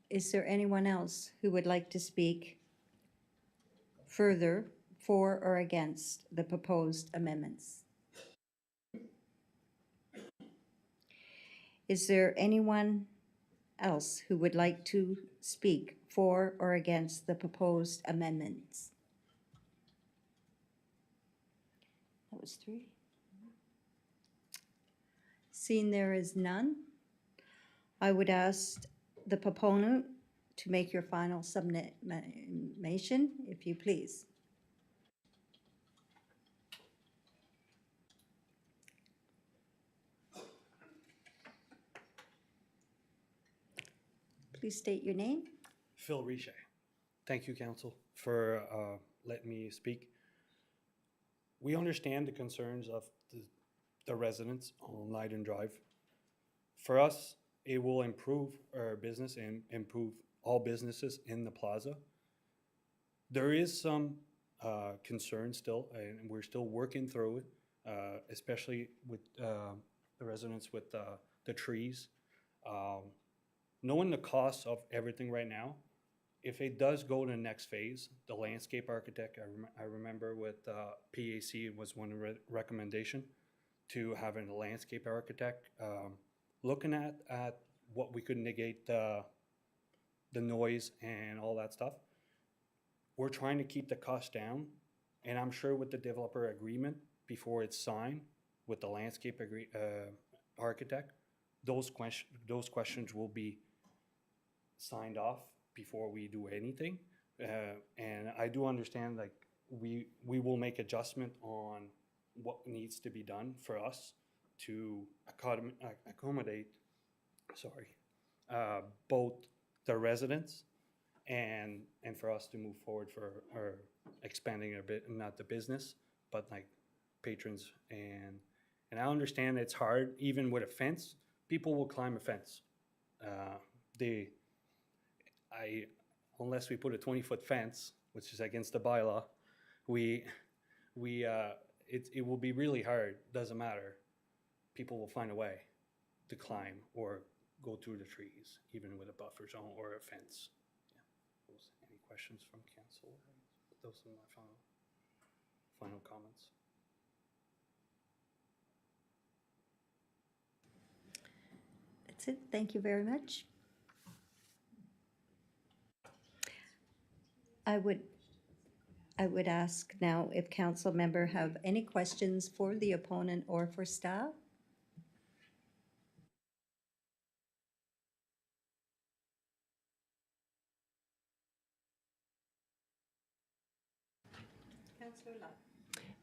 Is there anyone else who would like to speak further for or against the proposed amendments? Is there anyone else who would like to speak for or against the proposed amendments? That was 3. Seeing there is none, I would ask the proponent to make your final submission, if you please. Please state your name. Phil Richet. Thank you, Council, for letting me speak. We understand the concerns of the residents on Leyden Drive. For us, it will improve our business and improve all businesses in the plaza. There is some concern still, and we're still working through it, especially with the residents with the trees. Knowing the cost of everything right now, if it does go to the next phase, the landscape architect, I remember with PAC was one recommendation to having a landscape architect looking at what we could negate the noise and all that stuff. We're trying to keep the cost down, and I'm sure with the developer agreement before it's signed with the landscape architect, those questions will be signed off before we do anything. And I do understand, like, we will make adjustment on what needs to be done for us to accommodate, both the residents and for us to move forward for our expanding a bit, not the business, but like patrons. And I understand it's hard, even with a fence, people will climb a fence. Unless we put a 20-foot fence, which is against the bylaw, it will be really hard. Doesn't matter. People will find a way to climb or go through the trees, even with a buffer zone or a fence. Yeah. Any questions from council? Those are my final comments. That's it. Thank you very much. I would ask now if council member have any questions for the opponent or for staff? Councillor Love.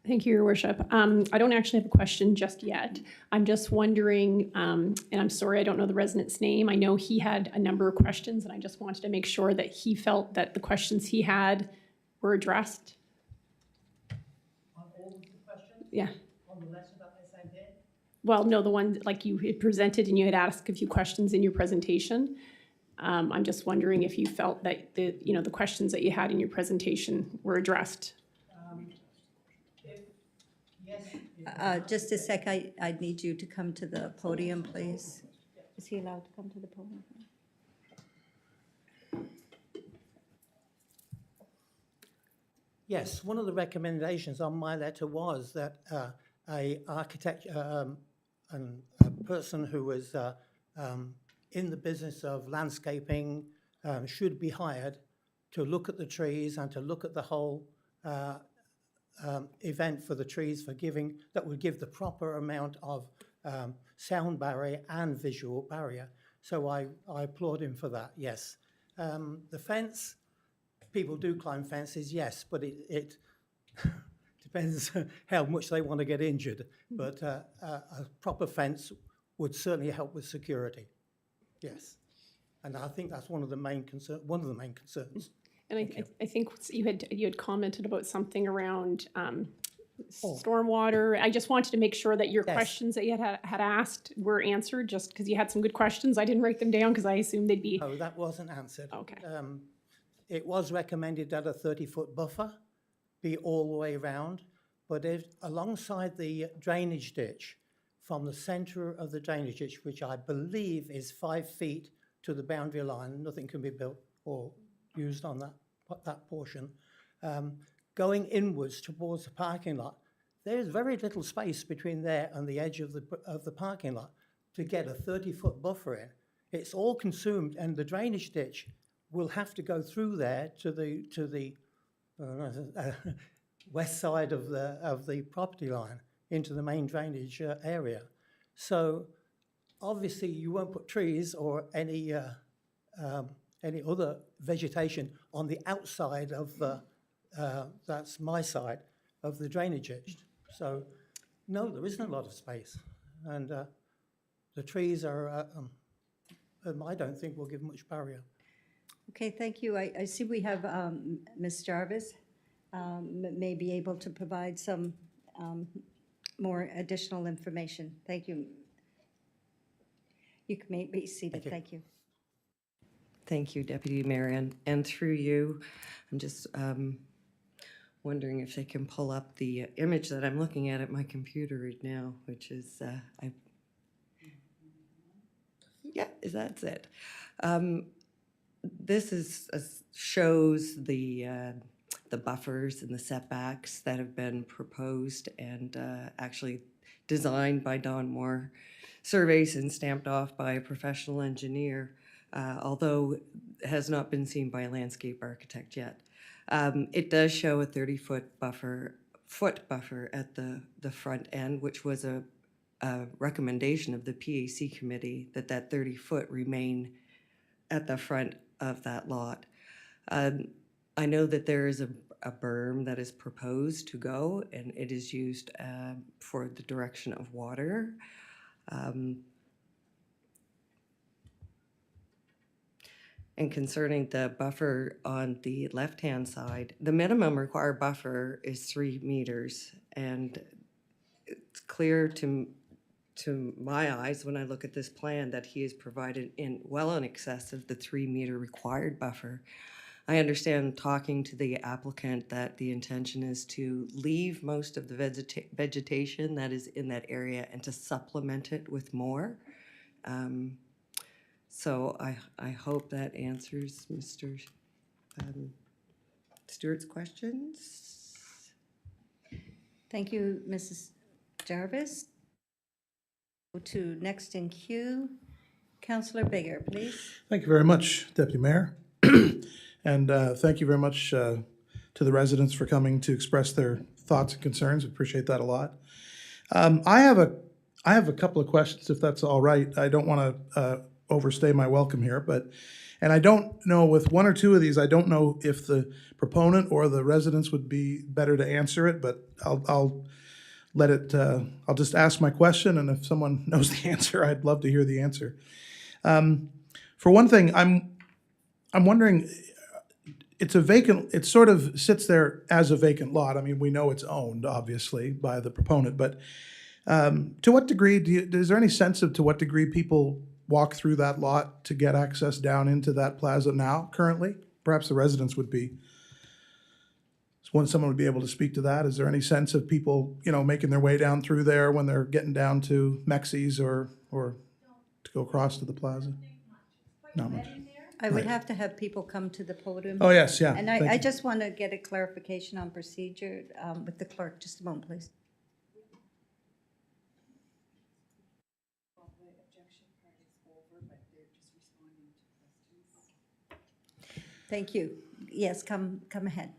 Thank you, Your Worship. I don't actually have a question just yet. I'm just wondering, and I'm sorry, I don't know the resident's name. I know he had a number of questions, and I just wanted to make sure that he felt that the questions he had were addressed. On all of the questions? Yeah. On the letter that I sent in? Well, no, the one like you had presented and you had asked a few questions in your presentation. I'm just wondering if you felt that the questions that you had in your presentation were addressed. Yes. Just a sec, I'd need you to come to the podium, please. Is he allowed to come to the podium? Yes, one of the recommendations on my letter was that a architect, and a person who was in the business of landscaping should be hired to look at the trees and to look at the whole event for the trees, that would give the proper amount of sound barrier and visual barrier. So I applaud him for that, yes. The fence, people do climb fences, yes, but it depends how much they want to get injured. But a proper fence would certainly help with security, yes. And I think that's one of the main concerns. And I think you had commented about something around stormwater. I just wanted to make sure that your Yes. questions that you had asked were answered, just because you had some good questions. I didn't write them down because I assumed they'd be. No, that wasn't answered. Okay. It was recommended that a 30-foot buffer be all the way around, but if alongside the drainage ditch, from the center of the drainage ditch, which I believe is 5 feet to the boundary line, nothing can be built or used on that portion. Going inwards towards the parking lot, there's very little space between there and the edge of the parking lot to get a 30-foot buffer in. It's all consumed, and the drainage ditch will have to go through there to the west side of the property line into the main drainage area. So obviously you won't put trees or any other vegetation on the outside of that's my side of the drainage ditch. So no, there isn't a lot of space, and the trees are I don't think will give much barrier. Okay, thank you. I see we have Ms. Jarvis may be able to provide some more additional information. Thank you. You may be seated. Thank you. Thank you, Deputy Mayor, and through you, I'm just wondering if they can pull up the image that I'm looking at my computer right now, which is, yeah, that's it. This is shows the buffers and the setbacks that have been proposed and actually designed by Don Moore, surveys and stamped off by a professional engineer, although has not been seen by a landscape architect yet. It does show a 30-foot buffer at the front end, which was a recommendation of the PAC committee that 30-foot remain at the front of that lot. I know that there is a berm that is proposed to go, and it is used for the direction of water. And concerning the buffer on the left-hand side, the minimum required buffer is 3 meters, and it's clear to my eyes when I look at this plan that he has provided well in excess of the 3-meter required buffer. I understand talking to the applicant that the intention is to leave most of the vegetation that is in that area and to supplement it with more. So I hope that answers Mr. Stewart's questions. Thank you, Mrs. Jarvis. Go to next in queue, Councillor Bigger, please. Thank you very much, Deputy Mayor. And thank you very much to the residents for coming to express their thoughts and concerns. Appreciate that a lot. I have a couple of questions, if that's all right. I don't want to overstay my welcome here, and I don't know, with one or two of these, I don't know if the proponent or the residents would be better to answer it, but I'll let it, I'll just ask my question, and if someone knows the answer, I'd love to hear the answer. For one thing, I'm wondering, it's a vacant, it sort of sits there as a vacant lot. I mean, we know it's owned, obviously, by the proponent, but to what degree, is there any sense of to what degree people walk through that lot to get access down into that plaza now, currently? Perhaps the residents would be, someone would be able to speak to that. Is there any sense of people, making their way down through there when they're getting down to Mexi's or to go across to the plaza? Not much. I would have to have people come to the podium. Oh, yes, yeah. And Thank I you. just want to get a clarification on procedure with the clerk. Just a moment, please. Thank you. Yes, come ahead.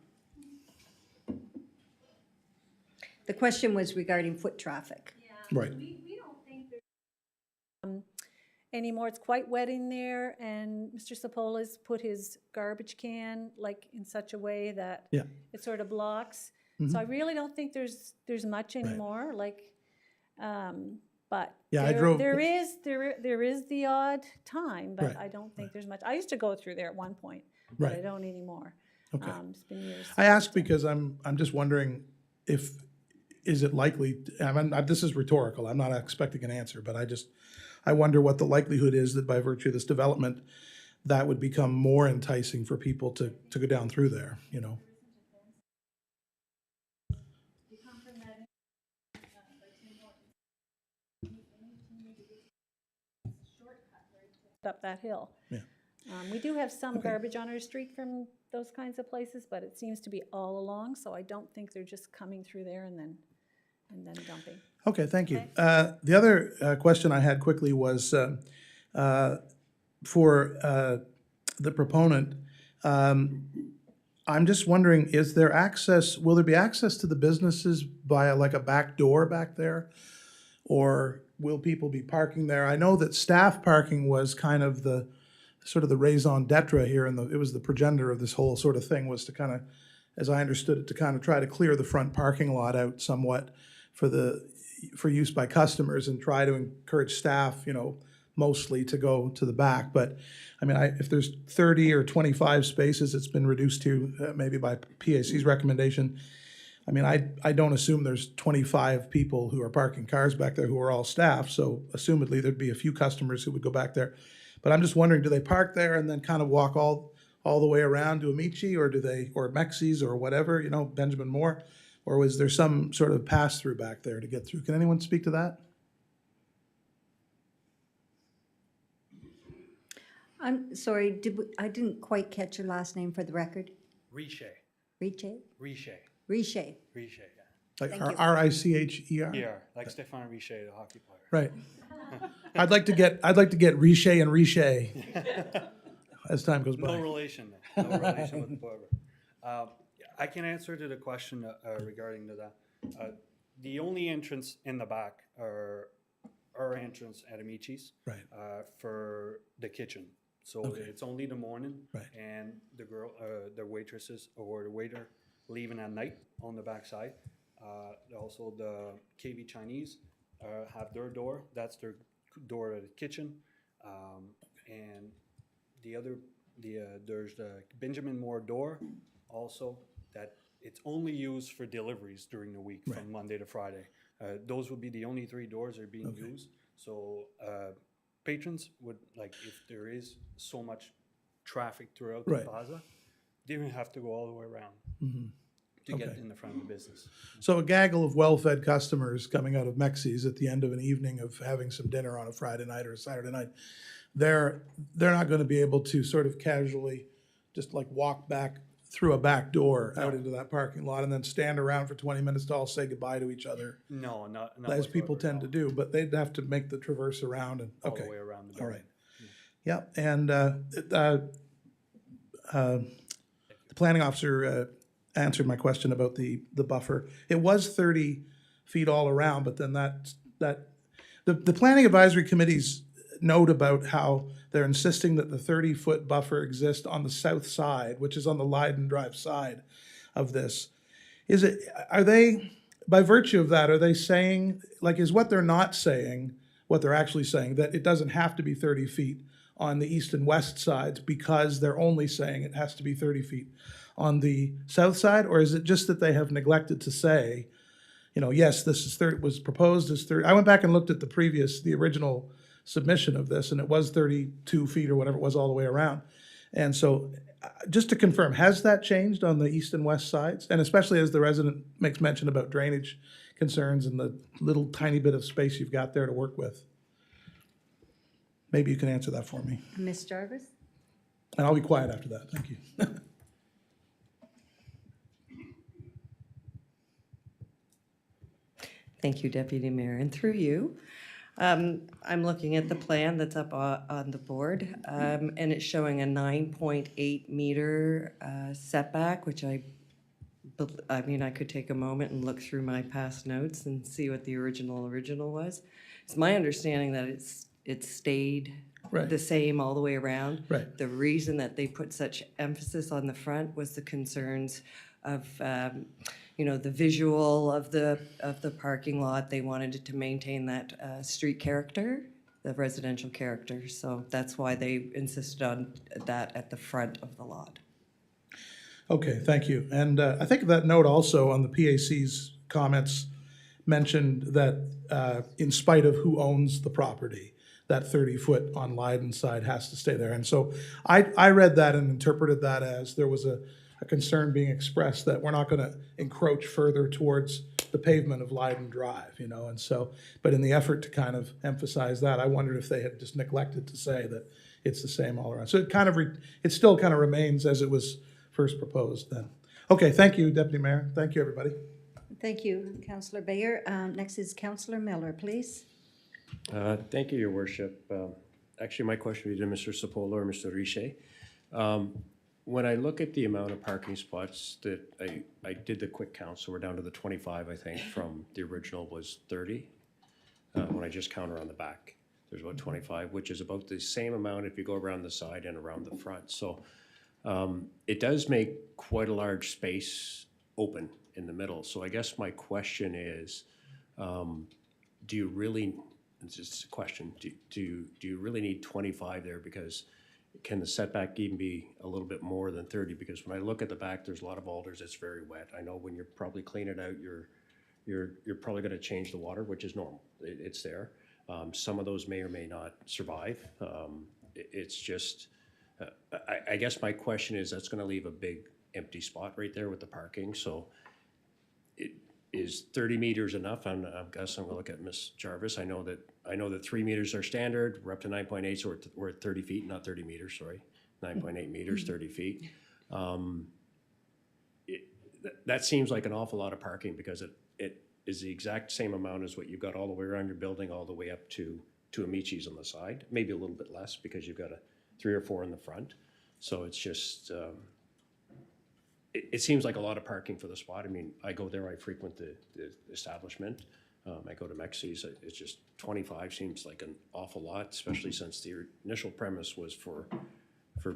The question was regarding foot traffic. Right. We don't think there's anymore. It's quite wet in there, and Mr. Sapola's put his garbage can like in such a way that Yeah. it sort of blocks. So I really don't think there's much anymore. But Yeah, I drove- there is the odd time, but Right, I don't think there's much. I used to go through there at one point, but I Right. don't anymore. Okay. It's been years. I ask because I'm just wondering is it likely, this is rhetorical, I'm not expecting an answer, but I wonder what the likelihood is that by virtue of this development, that would become more enticing for people to go down through there, Up that hill. Yeah. We do have some garbage on our street from those kinds of places, but it seems to be all along, so I don't think they're just coming through there and then dumping. Okay, thank you. Okay. The other question I had quickly was for the proponent. I'm just wondering, will there be access to the businesses via like a back door back there? Or will people be parking there? I know that staff parking was kind of the raison d'etre here, and it was the progenitor of this whole sort of thing, was to kind of, as I understood it, to kind of try to clear the front parking lot out somewhat for use by customers and try to encourage staff, mostly to go to the back. But I mean, if there's 30 or 25 spaces, it's been reduced to maybe by PAC's recommendation. I mean, I don't assume there's 25 people who are parking cars back there who are all staff, so assumedly there'd be a few customers who would go back there. But I'm just wondering, do they park there and then kind of walk all all the way around to Amici, or or Mexi's or whatever, you know, Benjamin Moore? Or was there some sort of pass-through back there to get through? Can anyone speak to that? I'm sorry, I didn't quite catch your last name for the record. Riche, Riche? Riche, Riche. Riche, yeah. Like Thank you. Richer? Here, like Stéphane Richer, the hockey player. Right. I'd like to get Riche and Riche as time goes No by. relation, no relation whatsoever. I can answer to the question regarding to that. The only entrance in the back are our entrance at Amici's Right. for the kitchen. So Okay. it's only the morning, Right. and the girl, the waitresses or the waiter leaving at night on the back side. Also, the KV Chinese have their door. That's their door to the kitchen, and the other, there's the Benjamin Moore door also, that it's only used for deliveries during the week from Monday to Friday. Those would be the only 3 doors that are being used. So patrons would, like, if there is so much traffic throughout the Right. plaza, they don't have to go all the way around to get Okay. in the front of the business. So a gaggle of well-fed customers coming out of Mexi's at the end of an evening of having some dinner on a Friday night or a Saturday night, they're not going to be able to sort of casually just like walk back through a back door out into that parking lot and then stand around for 20 minutes to all say goodbye to each other, No, not as people whatsoever, tend to no. do. But they'd have to make the traverse around and All okay, the way around the all building. right, yeah. And the planning officer answered my question about the buffer. It was 30 feet all around, but then the planning advisory committee's note about how they're insisting that the 30-foot buffer exist on the south side, which is on the Leiden Drive side of this. Are they, by virtue of that, are they saying, like, is what they're not saying, what they're actually saying, that it doesn't have to be 30 feet on the east and west sides because they're only saying it has to be 30 feet on the south side? Or is it just that they have neglected to say, you know, yes, this is 30, was proposed as 30. I went back and looked at the original submission of this, and it was 32 feet or whatever it was all the way around. And so just to confirm, has that changed on the east and west sides? And especially as the resident makes mention about drainage concerns and the little tiny bit of space you've got there to work with. Maybe you can answer that for me. Ms. Jarvis? And I'll be quiet after that. Thank you. Thank you, Deputy Mayor. And through you, I'm looking at the plan that's up on the board, and it's showing a 9.8 meter setback, which I mean, I could take a moment and look through my past notes and see what the original was. It's my understanding that it stayed Right. the same all the way around. Right. The reason that they put such emphasis on the front was the concerns of, you know, the visual of the parking lot. They wanted it to maintain that street character, the residential character. So that's why they insisted on that at the front of the lot. Okay, thank you. And I think that note also on the PAC's comments mentioned that in spite of who owns the property, that 30-foot on Leiden side has to stay there. And so I read that and interpreted that as there was a concern being expressed that we're not going to encroach further towards the pavement of Leiden Drive, you know. And so, but in the effort to kind of emphasize that, I wondered if they had just neglected to say that it's the same all around. So it kind of, it still kind of remains as it was first proposed then. Okay, thank you, Deputy Mayor. Thank you, everybody. Thank you, Councillor Bayer. Next is Councillor Miller, please. Thank you, Your Worship. Actually, my question would be to Mr. Cipolla or Mr. Richer. When I look at the amount of parking spots that I did the quick count, so we're down to the 25, I think, from the original was 30. When I just count around the back, there's about 25, which is about the same amount if you go around the side and around the front. So it does make quite a large space open in the middle. So I guess my question is, do you really, it's just a question, do you really need 25 there? Because can the setback even be a little bit more than 30? Because when I look at the back, there's a lot of alders, it's very wet. I know when you're probably cleaning it out, you're probably gonna change the water, which is normal, it's there. Some of those may or may not survive. It's just, I guess my question is, that's gonna leave a big empty spot right there with the parking, so is 30 meters enough? I guess I'm gonna look at Ms. Jarvis. I know that 3 meters are standard. We're up to 9.8, so we're at 30 feet, not 30 meters, sorry. 9.8 meters, 30 feet. That seems like an awful lot of parking because it is the exact same amount as what you've got all the way around your building, all the way up to Amici's on the side. Maybe a little bit less because you've got 3 or 4 in the front. So it's just, it seems like a lot of parking for the spot. I mean, I go there, I frequent the establishment. I go to Mexi's. It's just 25 seems like an awful lot, especially since the initial premise was for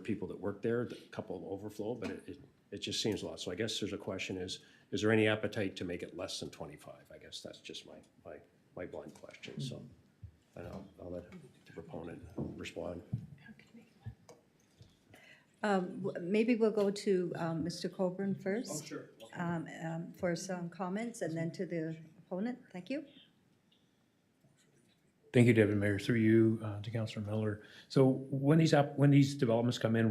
people that work there, the couple of overflow, but it just seems a lot. So I guess there's a question is there any appetite to make it less than 25? I guess that's just my blind question. So I'll let the proponent respond. Maybe we'll go to Mr. Coburn first. Oh, sure. For some comments, and then to the opponent. Thank you. Thank you, Deputy Mayor. Through you to Councillor Miller. So when these developments come in,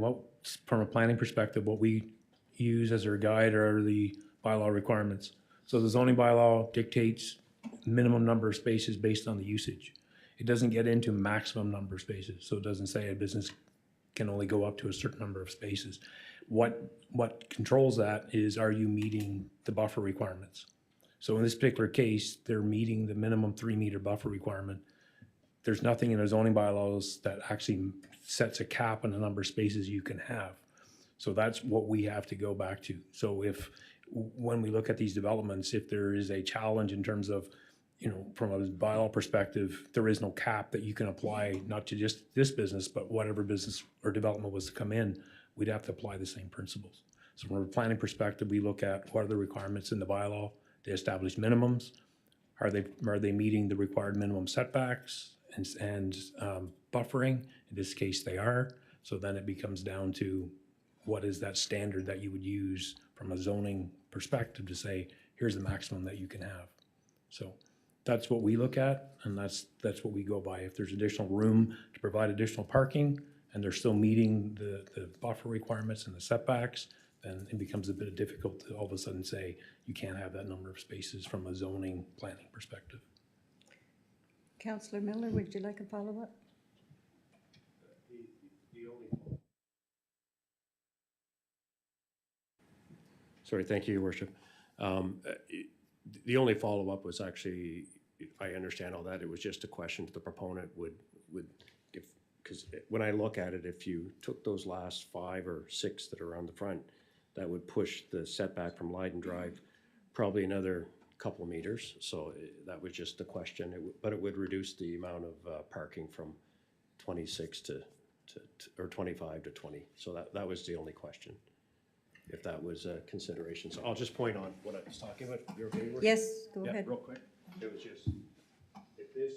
from a planning perspective, what we use as our guide are the bylaw requirements. So the zoning bylaw dictates minimum number of spaces based on the usage. It doesn't get into maximum number of spaces. So it doesn't say a business can only go up to a certain number of spaces. What controls that is, are you meeting the buffer requirements? So in this particular case, they're meeting the minimum 3 meter buffer requirement. There's nothing in the zoning bylaws that actually sets a cap on the number of spaces you can have. So that's what we have to go back to. So when we look at these developments, if there is a challenge in terms of, from a bylaw perspective, there is no cap that you can apply, not to just this business, but whatever business or development was to come in, we'd have to apply the same principles. So from a planning perspective, we look at what are the requirements in the bylaw. They establish minimums. Are they meeting the required minimum setbacks and buffering? In this case, they are. So then it becomes down to what is that standard that you would use from a zoning perspective to say, here's the maximum that you can have. So that's what we look at, and that's what we go by. If there's additional room to provide additional parking and they're still meeting the buffer requirements and the setbacks, then it becomes a bit difficult to all of a sudden say you can't have that number of spaces from a zoning planning perspective. Councillor Miller, would you like a follow-up? Sorry, thank you, Your Worship. The only follow-up was actually, if I understand all that, it was just a question to the proponent because when I look at it, if you took those last 5 or 6 that are on the front, that would push the setback from Leiden Drive probably another couple of meters. So that was just the question. But it would reduce the amount of parking from 26 or 25 to 20. So that was the only question, if that was a consideration. So I'll just point on what I was talking about. You're okay with it? Yes, go ahead. Real quick. It was just, if this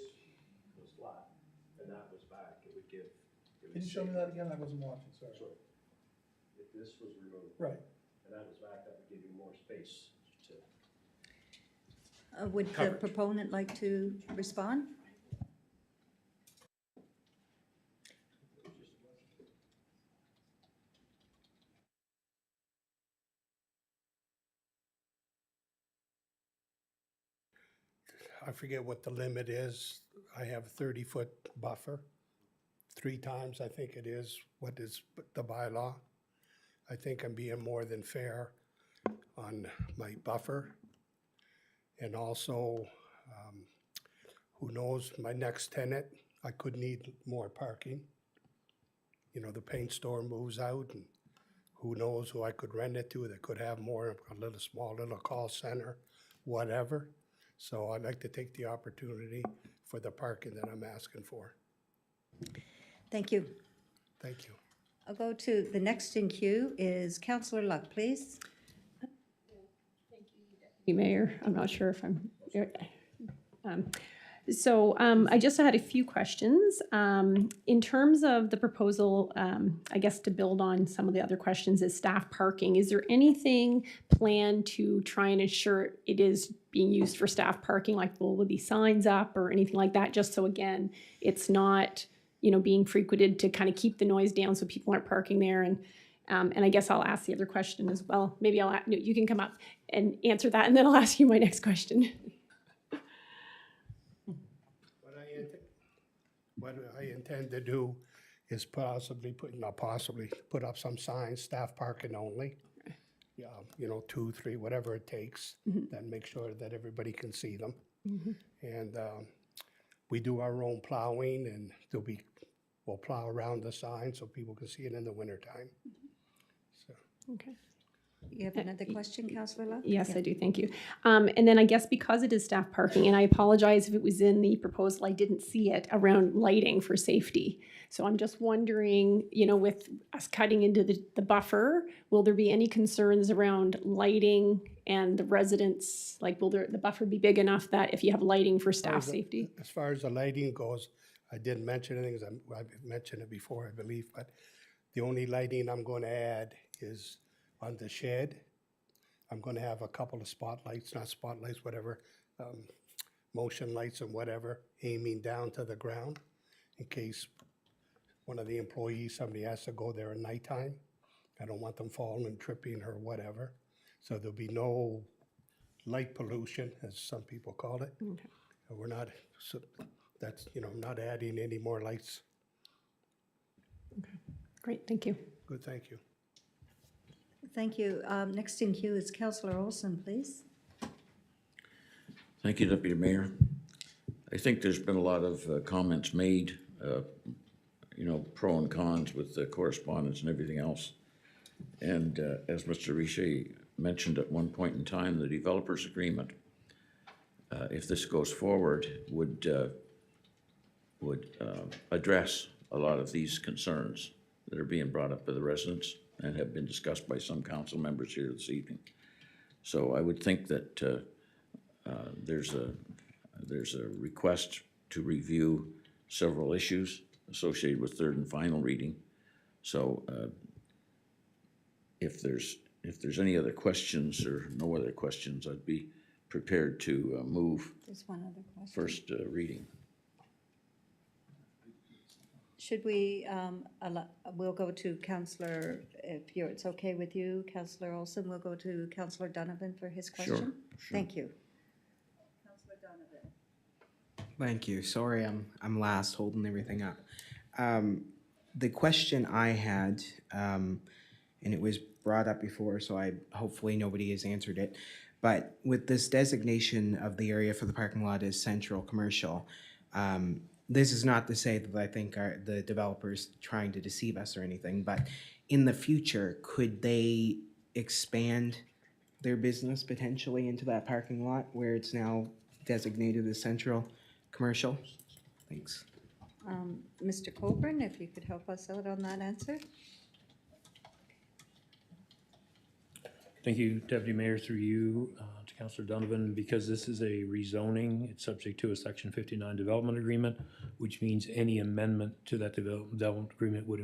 was flat and that was back, it would give. Can you show me that again? I wasn't watching, sorry. Sure. If this was removed. Right. And that was back, that would give you more space to. Would the Coverage. proponent like to respond? I forget what the limit is. I have a 30-foot buffer. 3 times, I think it is, what is the bylaw. I think I'm being more than fair on my buffer. And also, who knows, my next tenant, I could need more parking. The paint store moves out, and who knows who I could rent it to that could have more, a small little call center, whatever. So I'd like to take the opportunity for the parking that I'm asking for. Thank you. Thank you. I'll go to the next in queue is Councillor Luck, please. Mayor, I'm not sure if I'm. I just had a few questions. In terms of the proposal, I guess to build on some of the other questions, is staff parking. Is there anything planned to try and ensure it is being used for staff parking, like will there be signs up or anything like that, just so again, it's not being frequented to kind of keep the noise down so people aren't parking there. And I guess I'll ask the other question as well. Maybe no, you can come up and answer that, and then I'll ask you my next question. What I intend to do is possibly put up some signs, staff parking only. Yeah, 2, 3, whatever it takes, then make sure that everybody can see them. And we do our own plowing, and we'll plow around the sign so people can see it in the wintertime. So. Okay. You have another question, Councillor Love? Yes, I do. Thank you. And then I guess because it is staff parking, and I apologize if it was in the proposal, I didn't see it around lighting for safety. So I'm just wondering, with us cutting into the buffer, will there be any concerns around lighting and the residents? Like, will the buffer be big enough that if you have lighting for staff safety? As far as the lighting goes, I didn't mention anything, I've mentioned it before, I believe, but the only lighting I'm going to add is on the shed. I'm going to have a couple of spotlights, not spotlights, whatever, motion lights and whatever, aiming down to the ground in case one of the employees, somebody has to go there at nighttime. I don't want them falling and tripping or whatever. So there'll be no light pollution, as some people call it. Okay. We're not, so that's, not adding any more lights. Okay. Great. Thank you. Good, thank you. Thank you. Next in queue is Councillor Olson, please. Thank you, Deputy Mayor. I think there's been a lot of comments made, pro and cons with the correspondence and everything else. And as Mr. Richer mentioned at one point in time, the developers agreement, if this goes forward, would address a lot of these concerns that are being brought up by the residents and have been discussed by some council members here this evening. So I would think that there's a request to review several issues associated with third and final reading. So if there's any other questions or no other questions, I'd be prepared to move There's one other question. first reading. Should we, we'll go to Councillor, if it's okay with you, Councillor Olson, we'll go to Councillor Donovan for his question? Sure. Thank you. Councillor Donovan. Thank you. Sorry, I'm last holding everything up. The question I had, and it was brought up before, so hopefully nobody has answered it. But with this designation of the area for the parking lot as central commercial, this is not to say that I think the developers trying to deceive us or anything, but in the future, could they expand their business potentially into that parking lot where it's now designated as central commercial? Thanks. Mr. Colburn, if you could help us out on that answer? Thank you, Deputy Mayor, through you to Councillor Donovan. Because this is a rezoning, it's subject to a Section 59 development agreement, which means any amendment to that development agreement would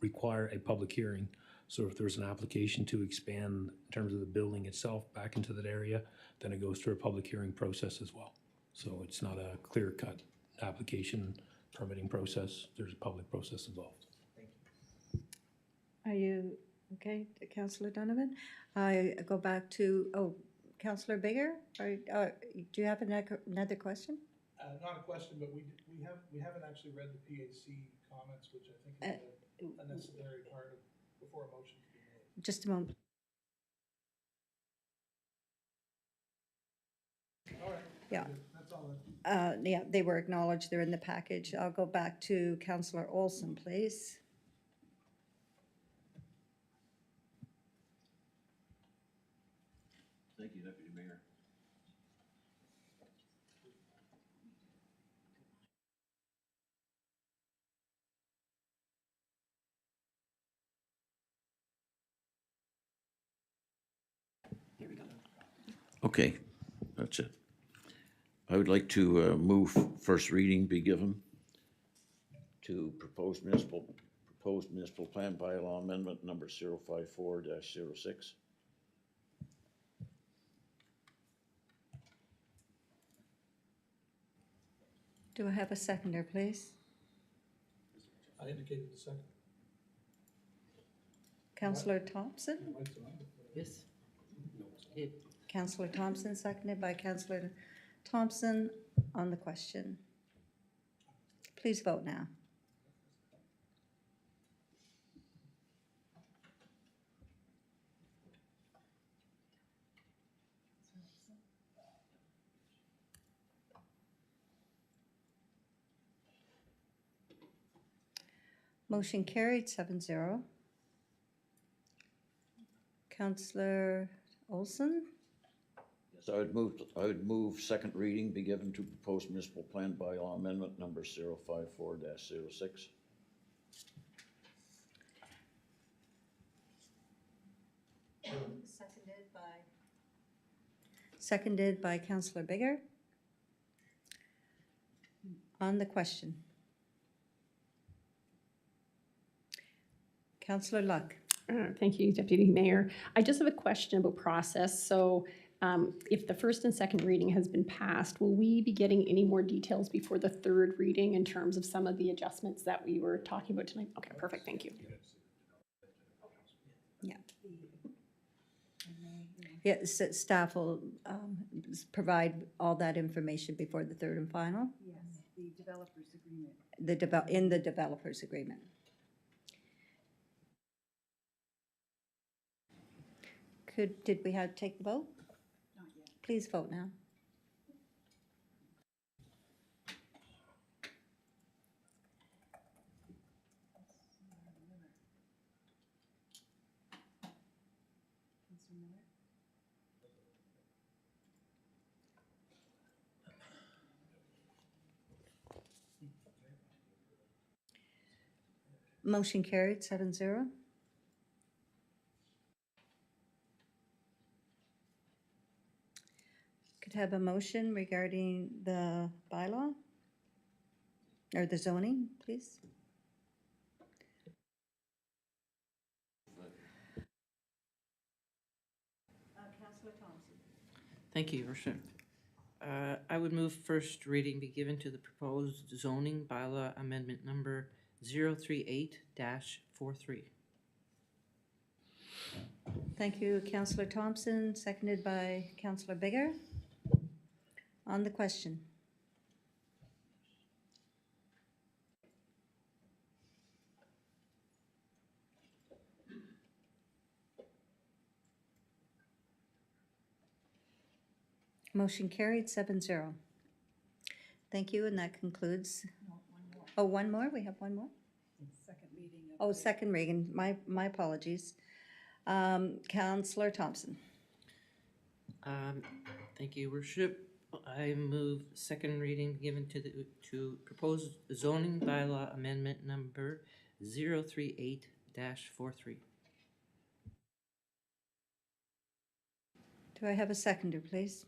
require a public hearing. So if there's an application to expand in terms of the building itself back into that area, then it goes through a public hearing process as well. So it's not a clear-cut application permitting process. There's a public process involved. Are you okay, Councillor Donovan? I go back to, Councillor Bigger, do you have another question? Not a question, but we haven't actually read the PAC comments, which I think is a necessary part of before a motion can be made. Just a moment. All right. Yeah. That's all. Yeah, they were acknowledged, they're in the package. I'll go back to Councillor Olson, please. Thank you, Deputy Mayor. Here we go. Okay, that's it. I would like to move first reading be given to proposed municipal plan bylaw amendment number 054-06. Do I have a seconder, please? I indicated a second. Councillor Thompson? Yes. Councillor Thompson, seconded by Councillor Thompson on the question. Please vote now. Motion carried 7-0. Councillor Olson? Yes, I would move second reading be given to proposed municipal plan bylaw amendment number 054-06. Seconded by Councillor Bigger. On the question. Councillor Luck. Thank you, Deputy Mayor. I just have a question about process. So if the first and second reading has been passed, will we be getting any more details before the third reading in terms of some of the adjustments that we were talking about tonight? Okay, perfect, thank you. Yeah. Yeah, staff will provide all that information before the third and final? Yes, the developer's agreement. In the developer's agreement. Did we have to take the vote? Not yet. Please vote now. Councillor Miller? Motion carried 7-0. Could have a motion regarding the bylaw or the zoning, please? Councillor Thompson. Thank you, Your Worship. I would move first reading be given to the proposed zoning bylaw amendment number 038-43. Thank you, Councillor Thompson, seconded by Councillor Bigger. On the question. Motion carried 7-0. Thank you, and that concludes. No, one more. Oh, one more? We have one more? Second reading of. Oh, second reading. My apologies. Councillor Thompson. Thank you, Your Worship. I move second reading given to proposed zoning bylaw amendment number 038-43. Do I have a seconder, please?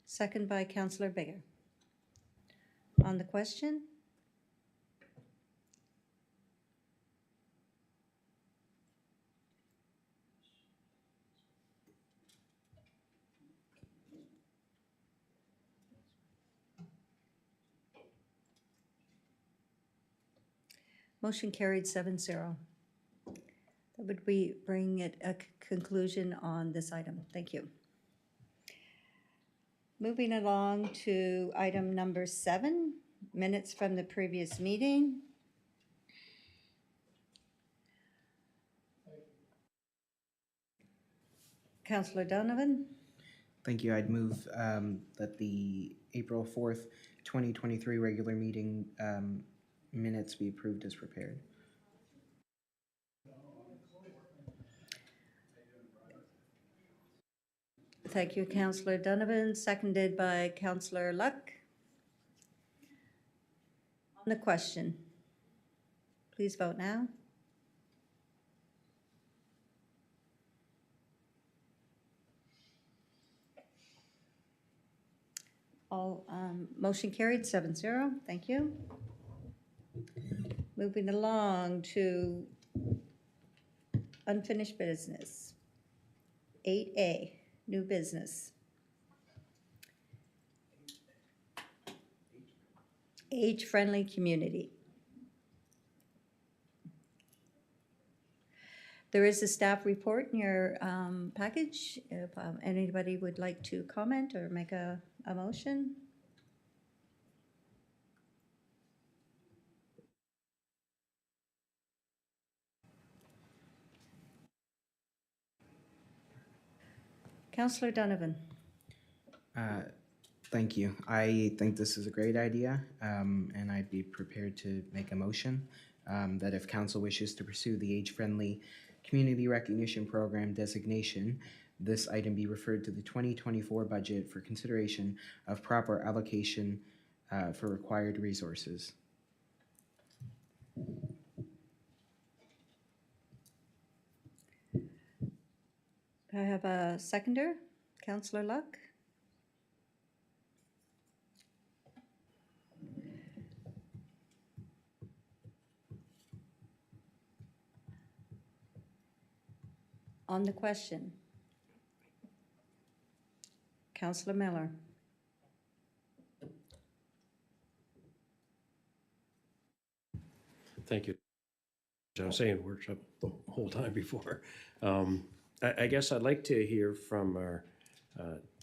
Second by Councillor Bigger. On the question? Motion carried 7-0. That would we bring it a conclusion on this item. Thank you. Moving along to item number 7, minutes from the previous meeting. Councillor Donovan. Thank you. I'd move that the April 4th, 2023 regular meeting minutes be approved as prepared. Thank you, Councillor Donovan, seconded by Councillor Luck. On the question, please vote now. All motion carried 7-0. Thank you. Moving along to unfinished business. 8A, new business. Age-friendly community. There is a staff report in your package. If anybody would like to comment or make a motion. Councillor Donovan. Thank you. I think this is a great idea, and I'd be prepared to make a motion that if council wishes to pursue the age-friendly community recognition program designation, this item be referred to the 2024 budget for consideration of proper allocation for required resources. I have a seconder, Councillor Luck. On the question, Councillor Miller. Thank you. I was saying workshop the whole time before. I guess I'd like to hear from our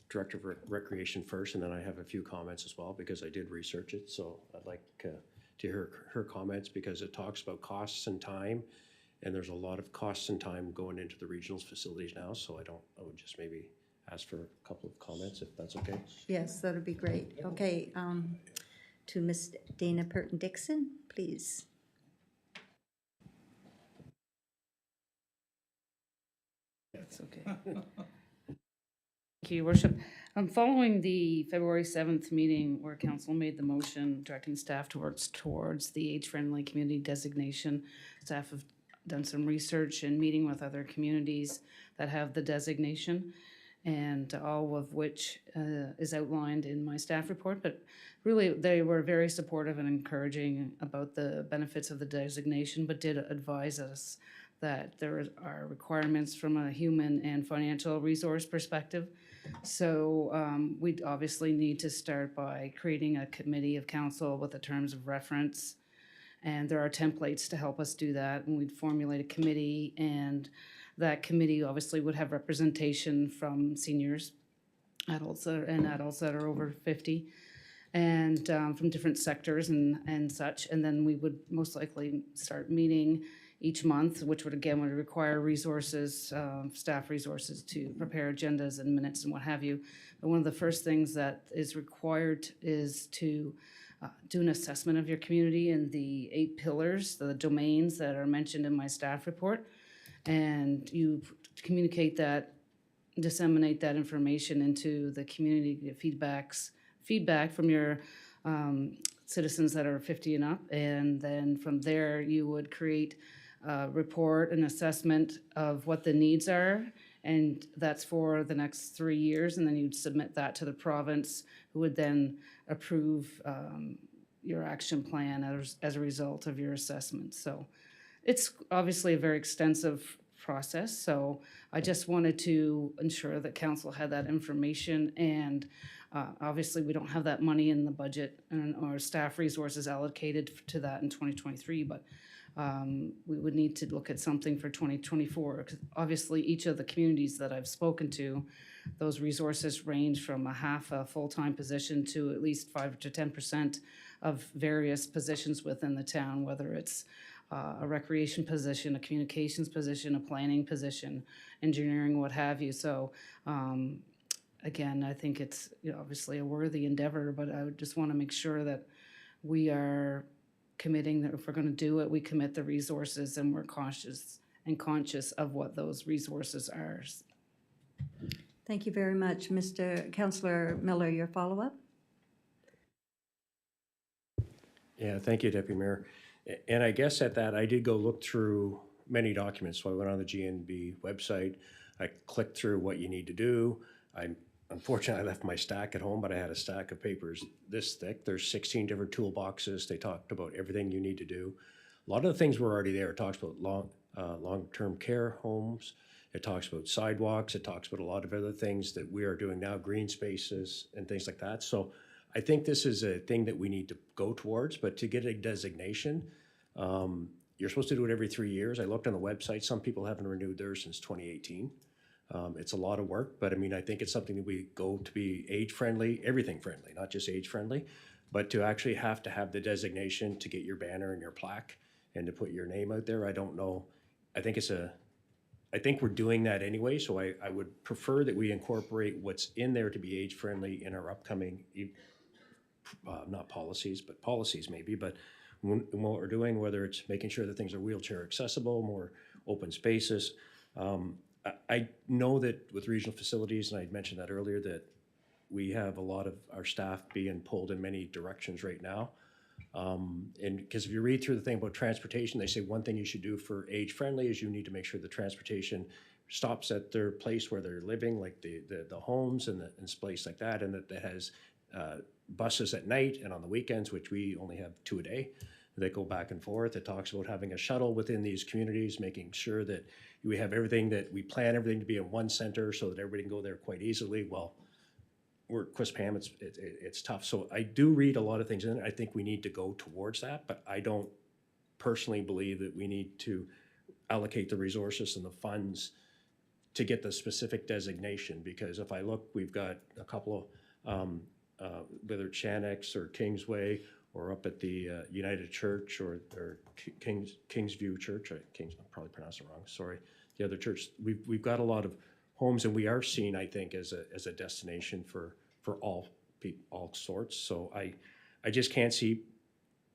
Director of Recreation first, and then I have a few comments as well because I did research it. So I'd like to hear her comments because it talks about costs and time, and there's a lot of costs and time going into the regionals facilities now. So I would just maybe ask for a couple of comments if that's okay. Yes, that would be great. Okay, to Ms. Dana Purton-Dixon, please. That's okay. Thank you, Your Worship. Following the February 7th meeting where council made the motion directing staff towards the age-friendly community designation, staff have done some research and meeting with other communities that have the designation, and all of which is outlined in my staff report. But really, they were very supportive and encouraging about the benefits of the designation, but did advise us that there are requirements from a human and financial resource perspective. So we obviously need to start by creating a committee of council with the terms of reference. And there are templates to help us do that. And we'd formulate a committee, and that committee obviously would have representation from seniors, adults that are over 50, and from different sectors and such. And then we would most likely start meeting each month, which would require resources, staff resources to prepare agendas and minutes and what have you. But one of the first things that is required is to do an assessment of your community and the 8 pillars, the domains that are mentioned in my staff report. And you communicate that, disseminate that information into the community, feedback from your citizens that are 50 and up. And then from there, you would create report an assessment of what the needs are, and that's for the next 3 years, and then you'd submit that to the province, who would then approve your action plan as a result of your assessment. So it's obviously a very extensive process, so I just wanted to ensure that council had that information, and obviously we don't have that money in the budget or staff resources allocated to that in 2023, but we would need to look at something for 2024, because obviously each of the communities that I've spoken to, those resources range from a full-time position to at least 5 to 10% of various positions within the town, whether it's a recreation position, a communications position, a planning position, engineering, what have you. So again, I think it's obviously a worthy endeavor, but I would just want to make sure that we are committing that if we're going to do it, we commit the resources and we're conscious of what those resources are. Thank you very much. Councillor Miller, your follow-up? Yeah, thank you, Deputy Mayor. And I guess at that, I did go look through many documents. So I went on the GNB website. I clicked through what you need to do. Unfortunately, I left my stack at home, but I had a stack of papers this thick. There's 16 different toolboxes. They talked about everything you need to do. A lot of the things were already there. It talks about long-term care homes. It talks about sidewalks. It talks about a lot of other things that we are doing now, green spaces and things like that. So I think this is a thing that we need to go towards, but to get a designation, you're supposed to do it every 3 years. I looked on the website, some people haven't renewed theirs since 2018. It's a lot of work, but I mean, I think it's something that we go to be age-friendly, everything friendly, not just age-friendly, but to actually have to have the designation to get your banner and your plaque and to put your name out there. I don't know. I think we're doing that anyway, so I would prefer that we incorporate what's in there to be age-friendly in our upcoming, not policies, but policies maybe, but what we're doing, whether it's making sure that things are wheelchair accessible, more open spaces. I know that with regional facilities, and I mentioned that earlier, that we have a lot of our staff being pulled in many directions right now. And because if you read through the thing about transportation, they say one thing you should do for age-friendly is you need to make sure the transportation stops at their place where they're living, like the homes and place like that, and that has buses at night and on the weekends, which we only have 2 a day, that go back and forth. It talks about having a shuttle within these communities, making sure that we have everything, that we plan everything to be in one center so that everybody can go there quite easily. Well, we're at Quispam, it's tough. So I do read a lot of things in it. I think we need to go towards that, but I don't personally believe that we need to allocate the resources and the funds to get the specific designation, because if I look, we've got a couple of, whether it's Shanix or Kingsway or up at the United Church or Kingsview Church, Kings, I'm probably pronounced it wrong, sorry, the other church, we've got a lot of homes, and we are seen, I think, as a destination for all people, all sorts. So I just can't see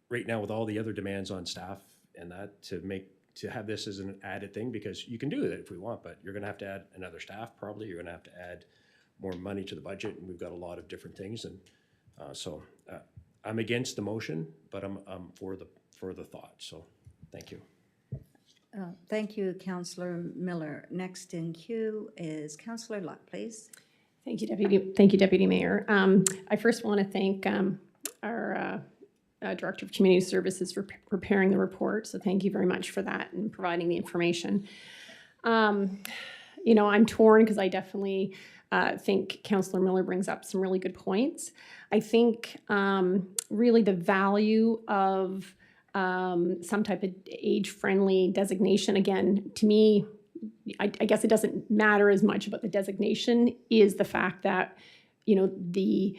right now with all the other demands on staff and that to have this as an added thing, because you can do that if we want, but you're going to have to add another staff probably. You're going to have to add more money to the budget, and we've got a lot of different things, and so I'm against the motion, but I'm for the thought. So thank you. Thank you, Councillor Miller. Next in queue is Councillor Luck, please. Thank you, Deputy Mayor. I first want to thank our Director of Community Services for preparing the report. So thank you very much for that and providing the information. You know, I'm torn because I definitely think Councillor Miller brings up some really good points. I think really the value of some type of age-friendly designation, again, to me, I guess it doesn't matter as much about the designation, is the fact that, you know, the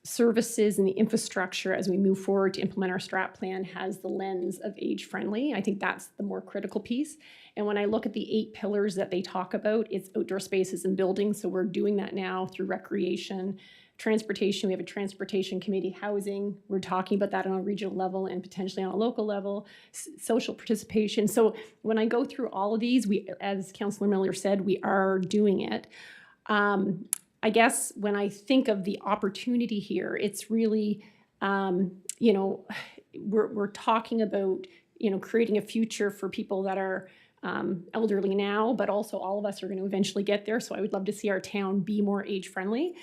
services and the infrastructure as we move forward to implement our strat plan has the lens of age-friendly. I think that's the more critical piece. And when I look at the 8 pillars that they talk about, it's outdoor spaces and buildings. So we're doing that now through recreation, transportation. We have a transportation committee, housing. We're talking about that on a regional level and potentially on a local level, social participation. So when I go through all of these, we, as Councillor Miller said, we are doing it. I guess when I think of the opportunity here, it's really, you know, we're talking about, you know, creating a future for people that are elderly now, but also all of us are going to eventually get there. So I would love to see our town be more age-friendly.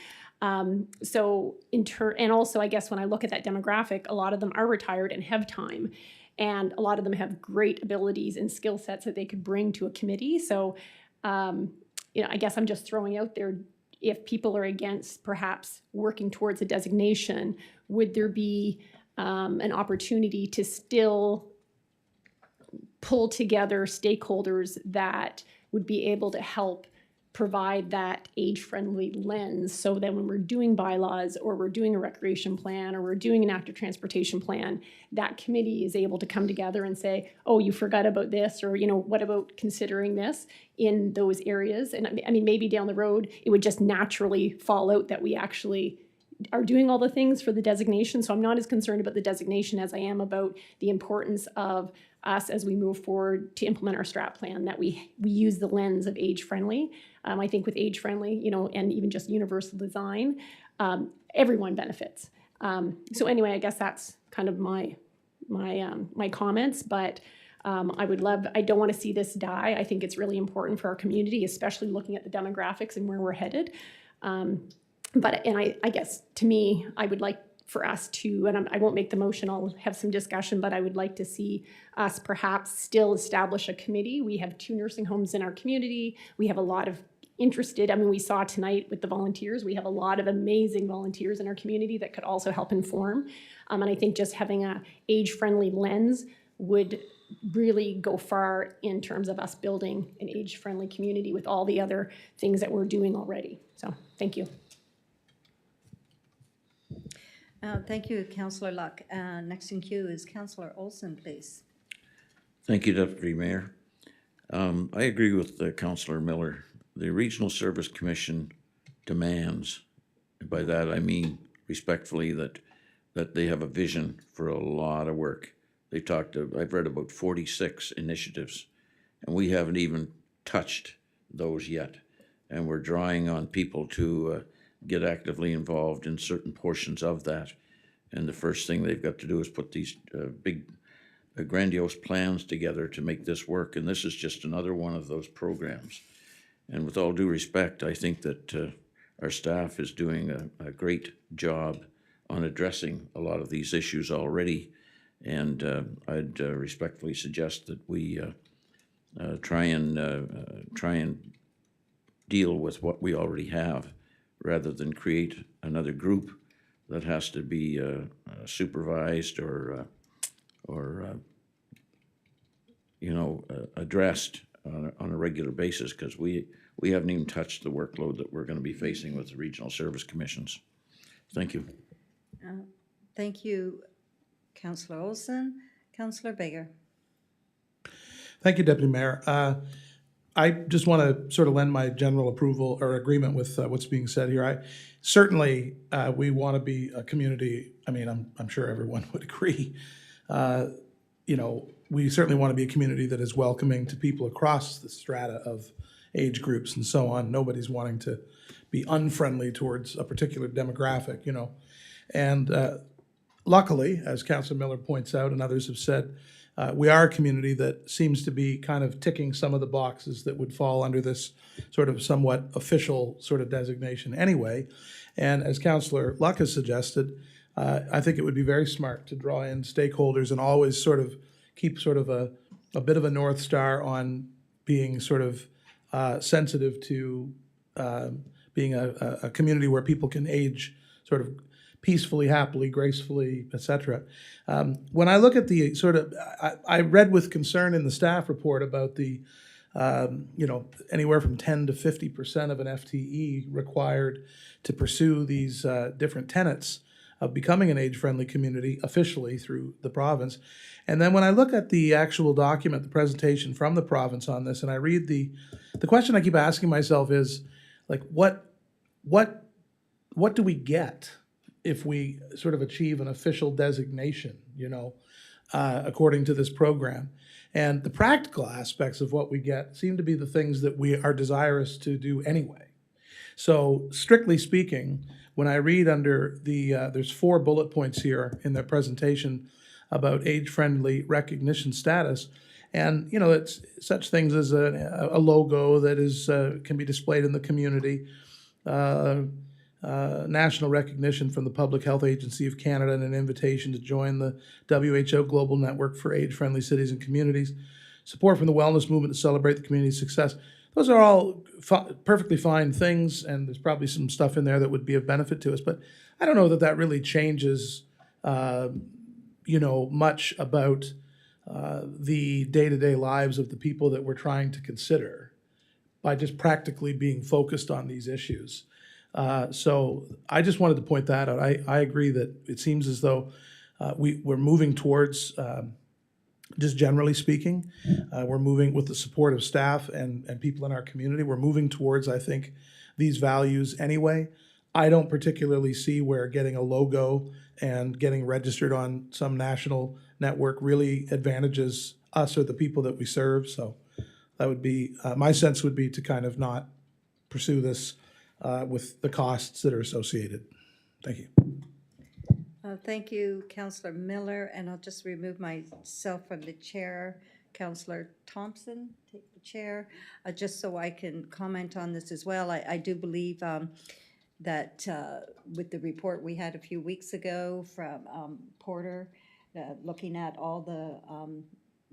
And also, I guess when I look at that demographic, a lot of them are retired and have time. And a lot of them have great abilities and skill sets that they could bring to a committee. So, you know, I guess I'm just throwing out there, if people are against perhaps working towards a designation, would there be an opportunity to still pull together stakeholders that would be able to help provide that age-friendly lens, so that when we're doing bylaws or we're doing a recreation plan or we're doing an active transportation plan, that committee is able to come together and say, oh, you forgot about this, or, you know, what about considering this in those areas? And I mean, maybe down the road, it would just naturally fall out that we actually are doing all the things for the designation. So I'm not as concerned about the designation as I am about the importance of us as we move forward to implement our strat plan, that we use the lens of age-friendly. I think with age-friendly, you know, and even just universal design, everyone benefits. So anyway, I guess that's kind of my comments, but I don't want to see this die. I think it's really important for our community, especially looking at the demographics and where we're headed. I guess, to me, I would like for us to, and I won't make the motion, I'll have some discussion, but I would like to see us perhaps still establish a committee. We have 2 nursing homes in our community. We have a lot of interested, I mean, we saw tonight with the volunteers, we have a lot of amazing volunteers in our community that could also help inform. And I think just having a age-friendly lens would really go far in terms of us building an age-friendly community with all the other things that we're doing already. So, thank you. Thank you, Councillor Luck. Next in queue is Councillor Olson, please. Thank you, Deputy Mayor. I agree with Councillor Miller. The Regional Service Commission demands, and by that I mean respectfully, that they have a vision for a lot of work. I've read about 46 initiatives, and we haven't even touched those yet. And we're drawing on people to get actively involved in certain portions of that. And the first thing they've got to do is put these big, grandiose plans together to make this work. And this is just another one of those programs. And with all due respect, I think that our staff is doing a great job on addressing a lot of these issues already. And I'd respectfully suggest that we try and deal with what we already have, rather than create another group that has to be supervised or addressed on a regular basis, because we haven't even touched the workload that we're going to be facing with the regional service commissions. Thank you. Thank you, Councillor Olson. Councillor Baker. Thank you, Deputy Mayor. I just want to sort of lend my general approval or agreement with what's being said here. Certainly, we want to be a community. I mean, I'm sure everyone would agree. We certainly want to be a community that is welcoming to people across the strata of age groups and so on. Nobody's wanting to be unfriendly towards a particular demographic, And luckily, as Councillor Miller points out and others have said, we are a community that seems to be kind of ticking some of the boxes that would fall under this sort of somewhat official sort of designation anyway. And as Councillor Luck has suggested, I think it would be very smart to draw in stakeholders and always sort of keep sort of a bit of a North Star on being sort of sensitive to being a community where people can age sort of peacefully, happily, gracefully, etc. When I look at the sort of, I read with concern in the staff report about the, anywhere from 10 to 50% of an FTE required to pursue these different tenets of becoming an age-friendly community officially through the province. And then when I look at the actual document, the presentation from the province on this, and I read the question I keep asking myself is, like, what do we get if we sort of achieve an official designation, according to this program? And the practical aspects of what we get seem to be the things that we are desirous to do anyway. So strictly speaking, when I read under there's 4 bullet points here in the presentation about age-friendly recognition status, and it's such things as a logo that is can be displayed in the community, national recognition from the Public Health Agency of Canada, and an invitation to join the WHO Global Network for Age-Friendly Cities and Communities, support from the wellness movement to celebrate the community's success. Those are all perfectly fine things, and there's probably some stuff in there that would be of benefit to us, but I don't know that that really changes, much about the day-to-day lives of the people that we're trying to consider by just practically being focused on these issues. So I just wanted to point that out. I agree that it seems as though we're moving towards, just generally speaking, we're moving with the support of staff and people in our community. We're moving towards, I think, these values anyway. I don't particularly see where getting a logo and getting registered on some national network really advantages us or the people that we serve. So that would be, my sense would be to kind of not pursue this with the costs that are associated. Thank you. Thank you, Councillor Miller, and I'll just remove myself from the chair. Councillor Thompson, take the chair, just so I can comment on this as well. I do believe that with the report we had a few weeks ago from Porter, looking at all the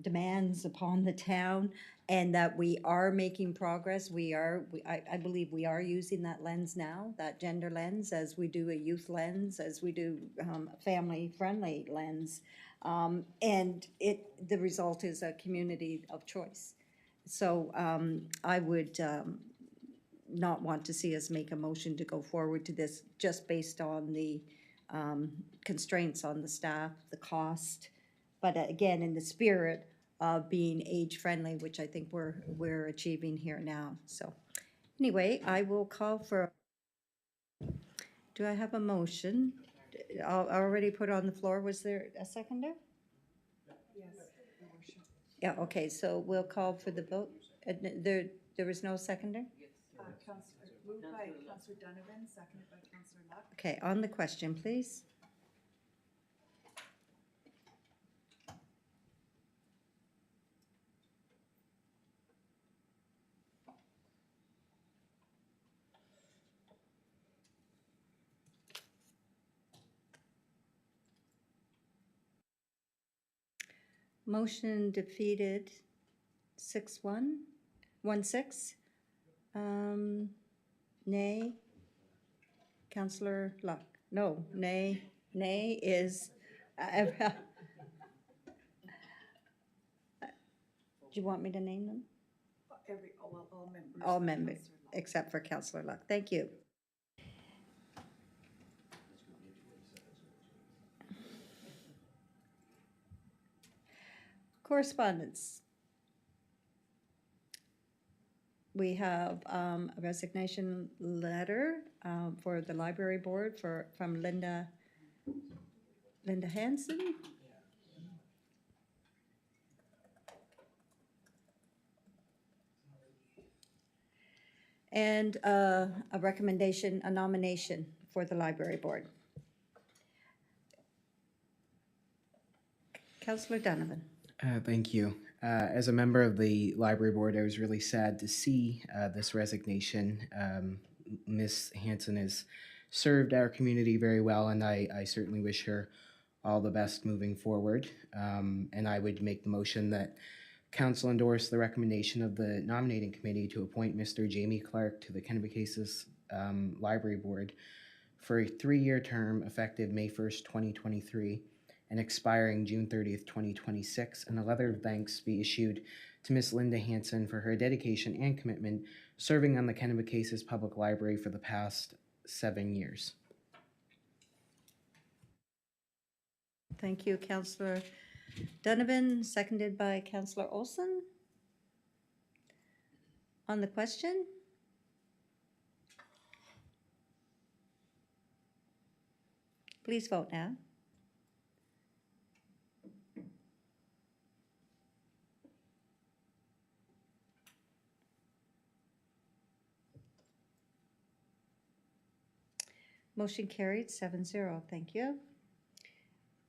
demands upon the town, and that we are making progress. I believe we are using that lens now, that gender lens, as we do a youth lens, as we do a family-friendly lens. And the result is a community of choice. So I would not want to see us make a motion to go forward to this just based on the constraints on the staff, the cost. But again, in the spirit of being age-friendly, which I think we're achieving here now. So anyway, I will call for, do I have a motion? Already put on the floor. Was there a seconder? Yeah, okay, so we'll call for the vote. There was no seconder? Moved by Councillor Donovan, seconded by Councillor Luck. Okay, on the question, please. Motion defeated 6-1, 1-6. Nay. Councillor Luck. No, nay. Nay is, do you want me to name them? All members. All members, except for Councillor Luck. Thank you. Correspondence. We have a resignation letter for the library board from Linda Hansen. And a recommendation, a nomination for the library board. Councillor Donovan. Thank you. As a member of the library board, I was really sad to see this resignation. Ms. Hanson has served our community very well, and I certainly wish her all the best moving forward. And I would make the motion that council endorse the recommendation of the nominating committee to appoint Mr. Jamie Clark to the Kennebecasis Library Board for a 3-year term effective May 1st, 2023, and expiring June 30th, 2026, and a letter of thanks be issued to Ms. Linda Hanson for her dedication and commitment serving on the Kennebecasis Public Library for the past 7 years. Thank you, Councillor Donovan, seconded by Councillor Olson. On the question? Please vote now. Motion carried 7-0. Thank you.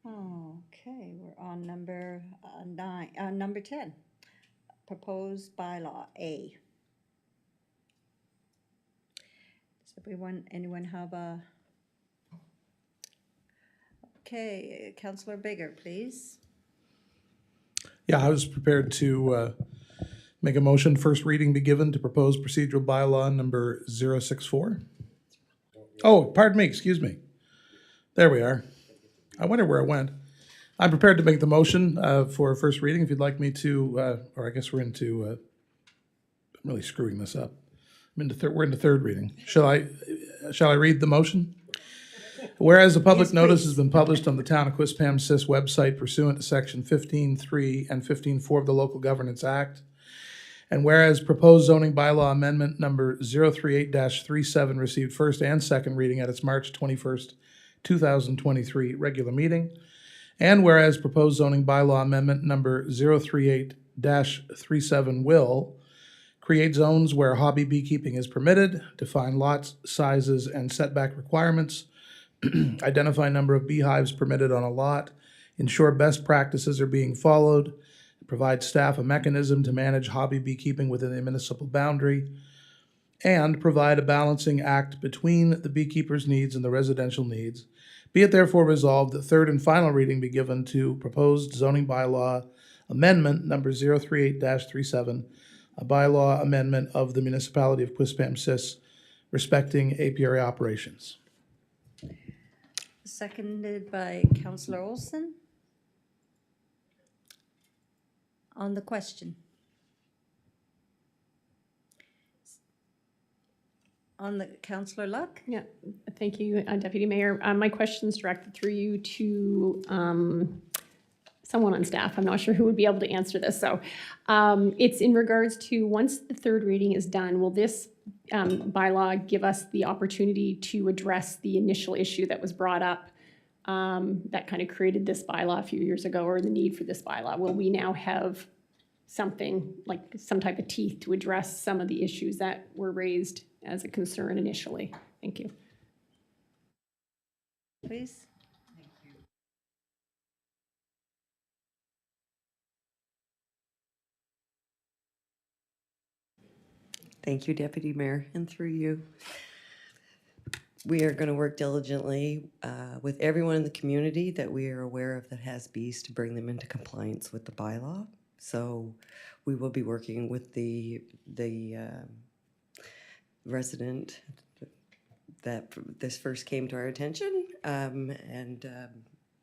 Okay, we're on number 10. Proposed bylaw A. Does anyone have a? Okay, Councillor Bigger, please. Yeah, I was prepared to make a motion, first reading be given to proposed procedural bylaw number 064. Oh, pardon me, excuse me. There we are. I wonder where it went. I'm prepared to make the motion for first reading. If you'd like me to, or I guess we're into, I'm really screwing this up. We're into third reading. Shall I read the motion? Whereas a public Yes, notice please. has been published on the Town of Quispamsis website pursuant to Section 15.3 and 15.4 of the Local Governance Act, and whereas proposed zoning bylaw amendment number 038-37 received first and second reading at its March 21st, 2023 regular meeting, and whereas proposed zoning bylaw amendment number 038-37 will create zones where hobby beekeeping is permitted, define lot sizes and setback requirements, identify number of beehives permitted on a lot, ensure best practices are being followed, provide staff a mechanism to manage hobby beekeeping within the municipal boundary, and provide a balancing act between the beekeepers' needs and the residential needs. Be it therefore resolved that third and final reading be given to proposed zoning bylaw amendment number 038-37, a bylaw amendment of the municipality of Quispamsis respecting apiary operations. Seconded by Councillor Olson. On the question? On the, Councillor Luck? Yeah, thank you, Deputy Mayor. My question's directed through you to someone on staff. I'm not sure who would be able to answer this. So it's in regards to, once the third reading is done, will this bylaw give us the opportunity to address the initial issue that was brought up that kind of created this bylaw a few years ago, or the need for this bylaw? Will we now have something like some type of teeth to address some of the issues that were raised as a concern initially? Thank you. Please. Thank you, Deputy Mayor, and through you. We are going to work diligently with everyone in the community that we are aware of that has bees to bring them into compliance with the bylaw. So we will be working with the resident that this first came to our attention, and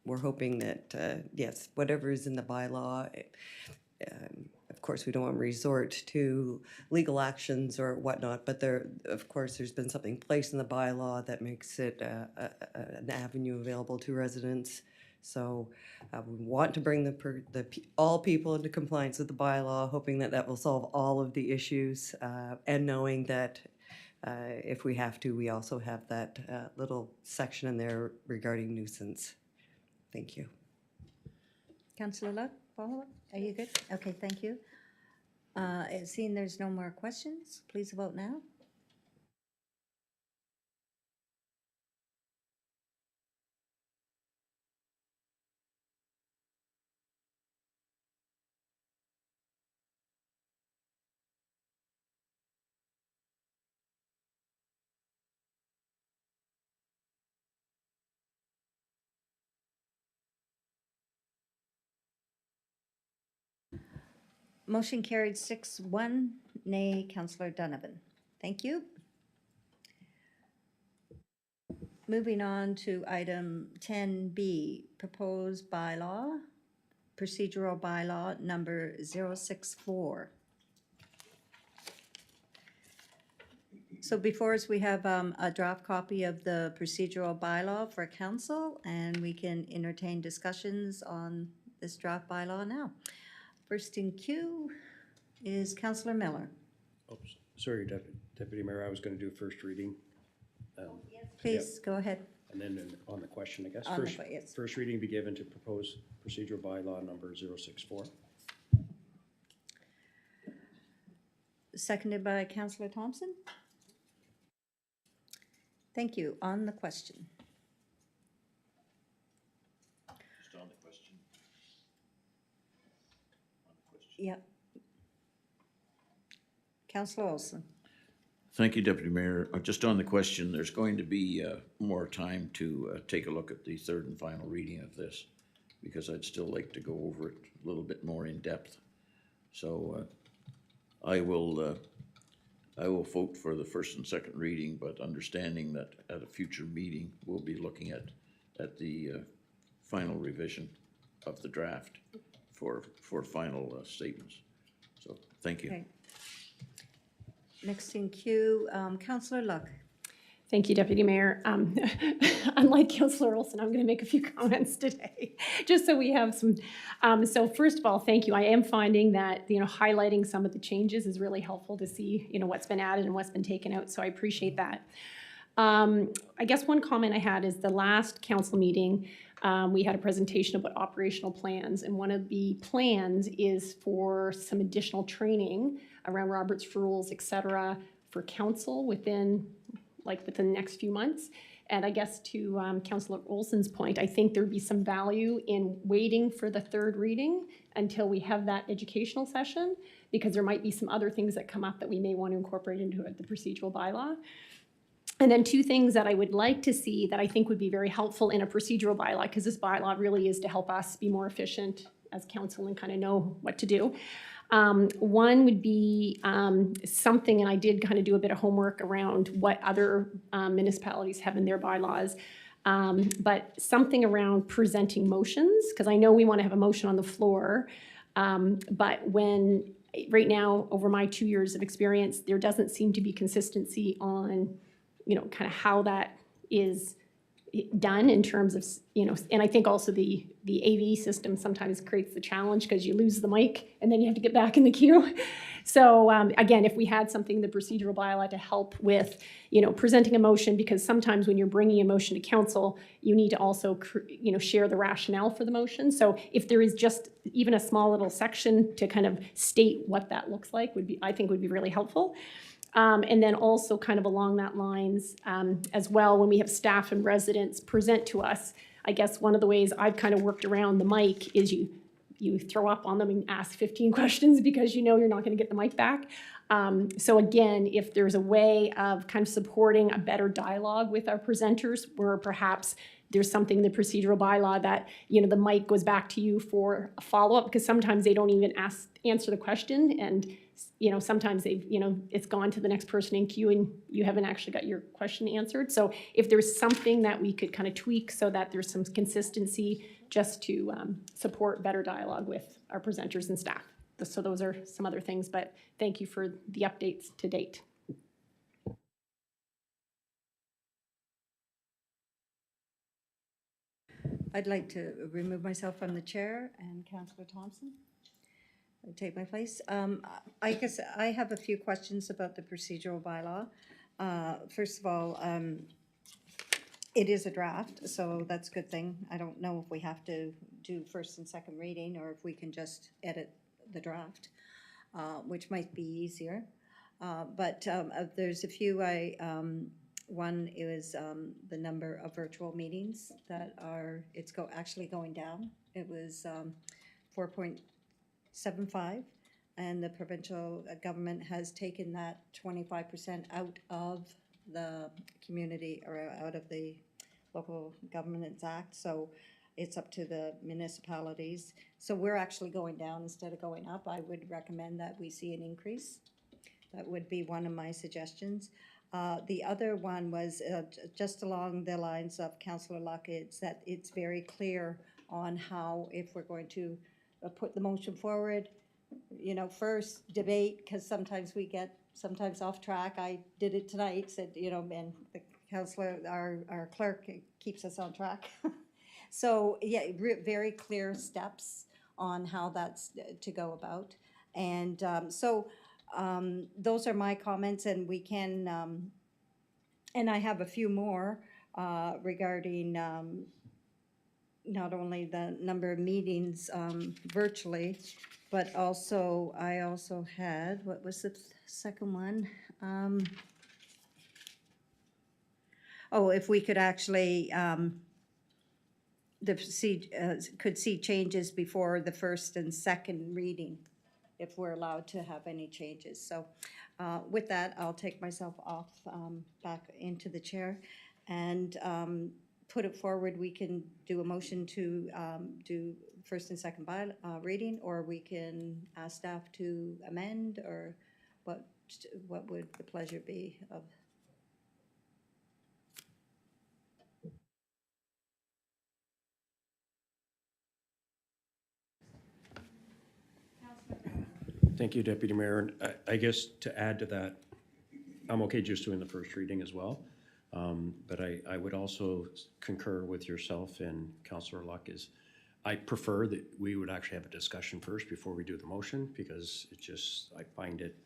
we're hoping that, yes, whatever is in the bylaw, of course, we don't want to resort to legal actions or whatnot, but of course, there's been something placed in the bylaw that makes it an avenue available to residents. So we want to bring all people into compliance with the bylaw, hoping that will solve all of the issues, and knowing that if we have to, we also have that little section in there regarding nuisance. Thank you. Councillor Luck, follow-up? Are you good? Okay, thank you. Seeing there's no more questions, please vote now. Motion carried 6-1, nay, Councillor Donovan. Thank you. Moving on to item 10B, proposed bylaw, procedural bylaw number 064. So before us, we have a draft copy of the procedural bylaw for council, and we can entertain discussions on this draft bylaw now. First in queue is Councillor Miller. Oops, sorry, Deputy Mayor, I was going to do first reading. Please, go ahead. And then on the question, I guess. On the yes. First reading be given to proposed procedural bylaw number 064. Seconded by Councillor Thompson. Thank you. On the question. Just on the question. Yep. Councillor Olson. Thank you, Deputy Mayor. Just on the question, there's going to be more time to take a look at the third and final reading of this, because I'd still like to go over it a little bit more in depth. So I will vote for the first and second reading, but understanding that at a future meeting, we'll be looking at the final revision of the draft for final statements. So thank you. Okay. Next in queue, Councillor Luck. Thank you, Deputy Mayor. Unlike Councillor Olson, I'm going to make a few comments today, just so we have some. So first of all, thank you. I am finding that highlighting some of the changes is really helpful to see what's been added and what's been taken out. So I appreciate that. I guess one comment I had is the last council meeting, we had a presentation about operational plans, and one of the plans is for some additional training around Robert's rules, et cetera, for council within the next few months. And I guess to Councillor Olson's point, I think there'd be some value in waiting for the third reading until we have that educational session, because there might be some other things that come up that we may want to incorporate into the procedural bylaw. And then two things that I would like to see that I think would be very helpful in a procedural bylaw, because this bylaw really is to help us be more efficient as council and kind of know what to do. One would be something, and I did kind of do a bit of homework around what other municipalities have in their bylaws, but something around presenting motions, because I know we want to have a motion on the floor, But when, right now, over my 2 years of experience, there doesn't seem to be consistency on, kind of how that is done in terms of, and I think also the AV system sometimes creates the challenge because you lose the mic and then you have to get back in the queue. So again, if we had something in the procedural bylaw to help with, presenting a motion, because sometimes when you're bringing a motion to council, you need to also, share the rationale for the motion. So if there is just even a small little section to kind of state what that looks like I think would be really helpful. And then also kind of along that lines as well, when we have staff and residents present to us, I guess one of the ways I've kind of worked around the mic is you throw up on them and ask 15 questions because you're not going to get the mic back. So again, if there's a way of kind of supporting a better dialogue with our presenters, where perhaps there's something in the procedural bylaw that, the mic goes back to you for a follow-up, because sometimes they don't even answer the question, and sometimes they've, it's gone to the next person in queue and you haven't actually got your question answered. So if there's something that we could kind of tweak so that there's some consistency just to support better dialogue with our presenters and staff. So those are some other things, but thank you for the updates to date. I'd like to remove myself from the chair and Councillor Thompson take my place. I guess I have a few questions about the procedural bylaw. First of all, it is a draft, so that's a good thing. I don't know if we have to do first and second reading or if we can just edit the draft, which might be easier. But there's a few one is the number of virtual meetings that it's actually going down. It was 4.75, and the provincial government has taken that 25% out of the community or out of the Local Governments Act. So it's up to the municipalities. So we're actually going down instead of going up. I would recommend that we see an increase. That would be one of my suggestions. The other one was just along the lines of Councillor Luck, it's that it's very clear on how, if we're going to put the motion forward, first debate, because sometimes we get off track. I did it tonight, said, and the councillor, our clerk keeps us on track. So yeah, very clear steps on how that's to go about. And those are my comments, and we can, and I have a few more regarding not only the number of meetings virtually, but also, I also had, what was the second one? If we could actually, could see changes before the first and second reading, if we're allowed to have any changes. So with that, I'll take myself off back into the chair and put it forward. We can do a motion to do first and second reading, or we can ask staff to amend, or what would the pleasure be of? Thank you, Deputy Mayor. And I guess to add to that, I'm okay just doing the first reading as well. But I would also concur with yourself and Councillor Luck is I prefer that we would actually have a discussion first before we do the motion, because it just, I find it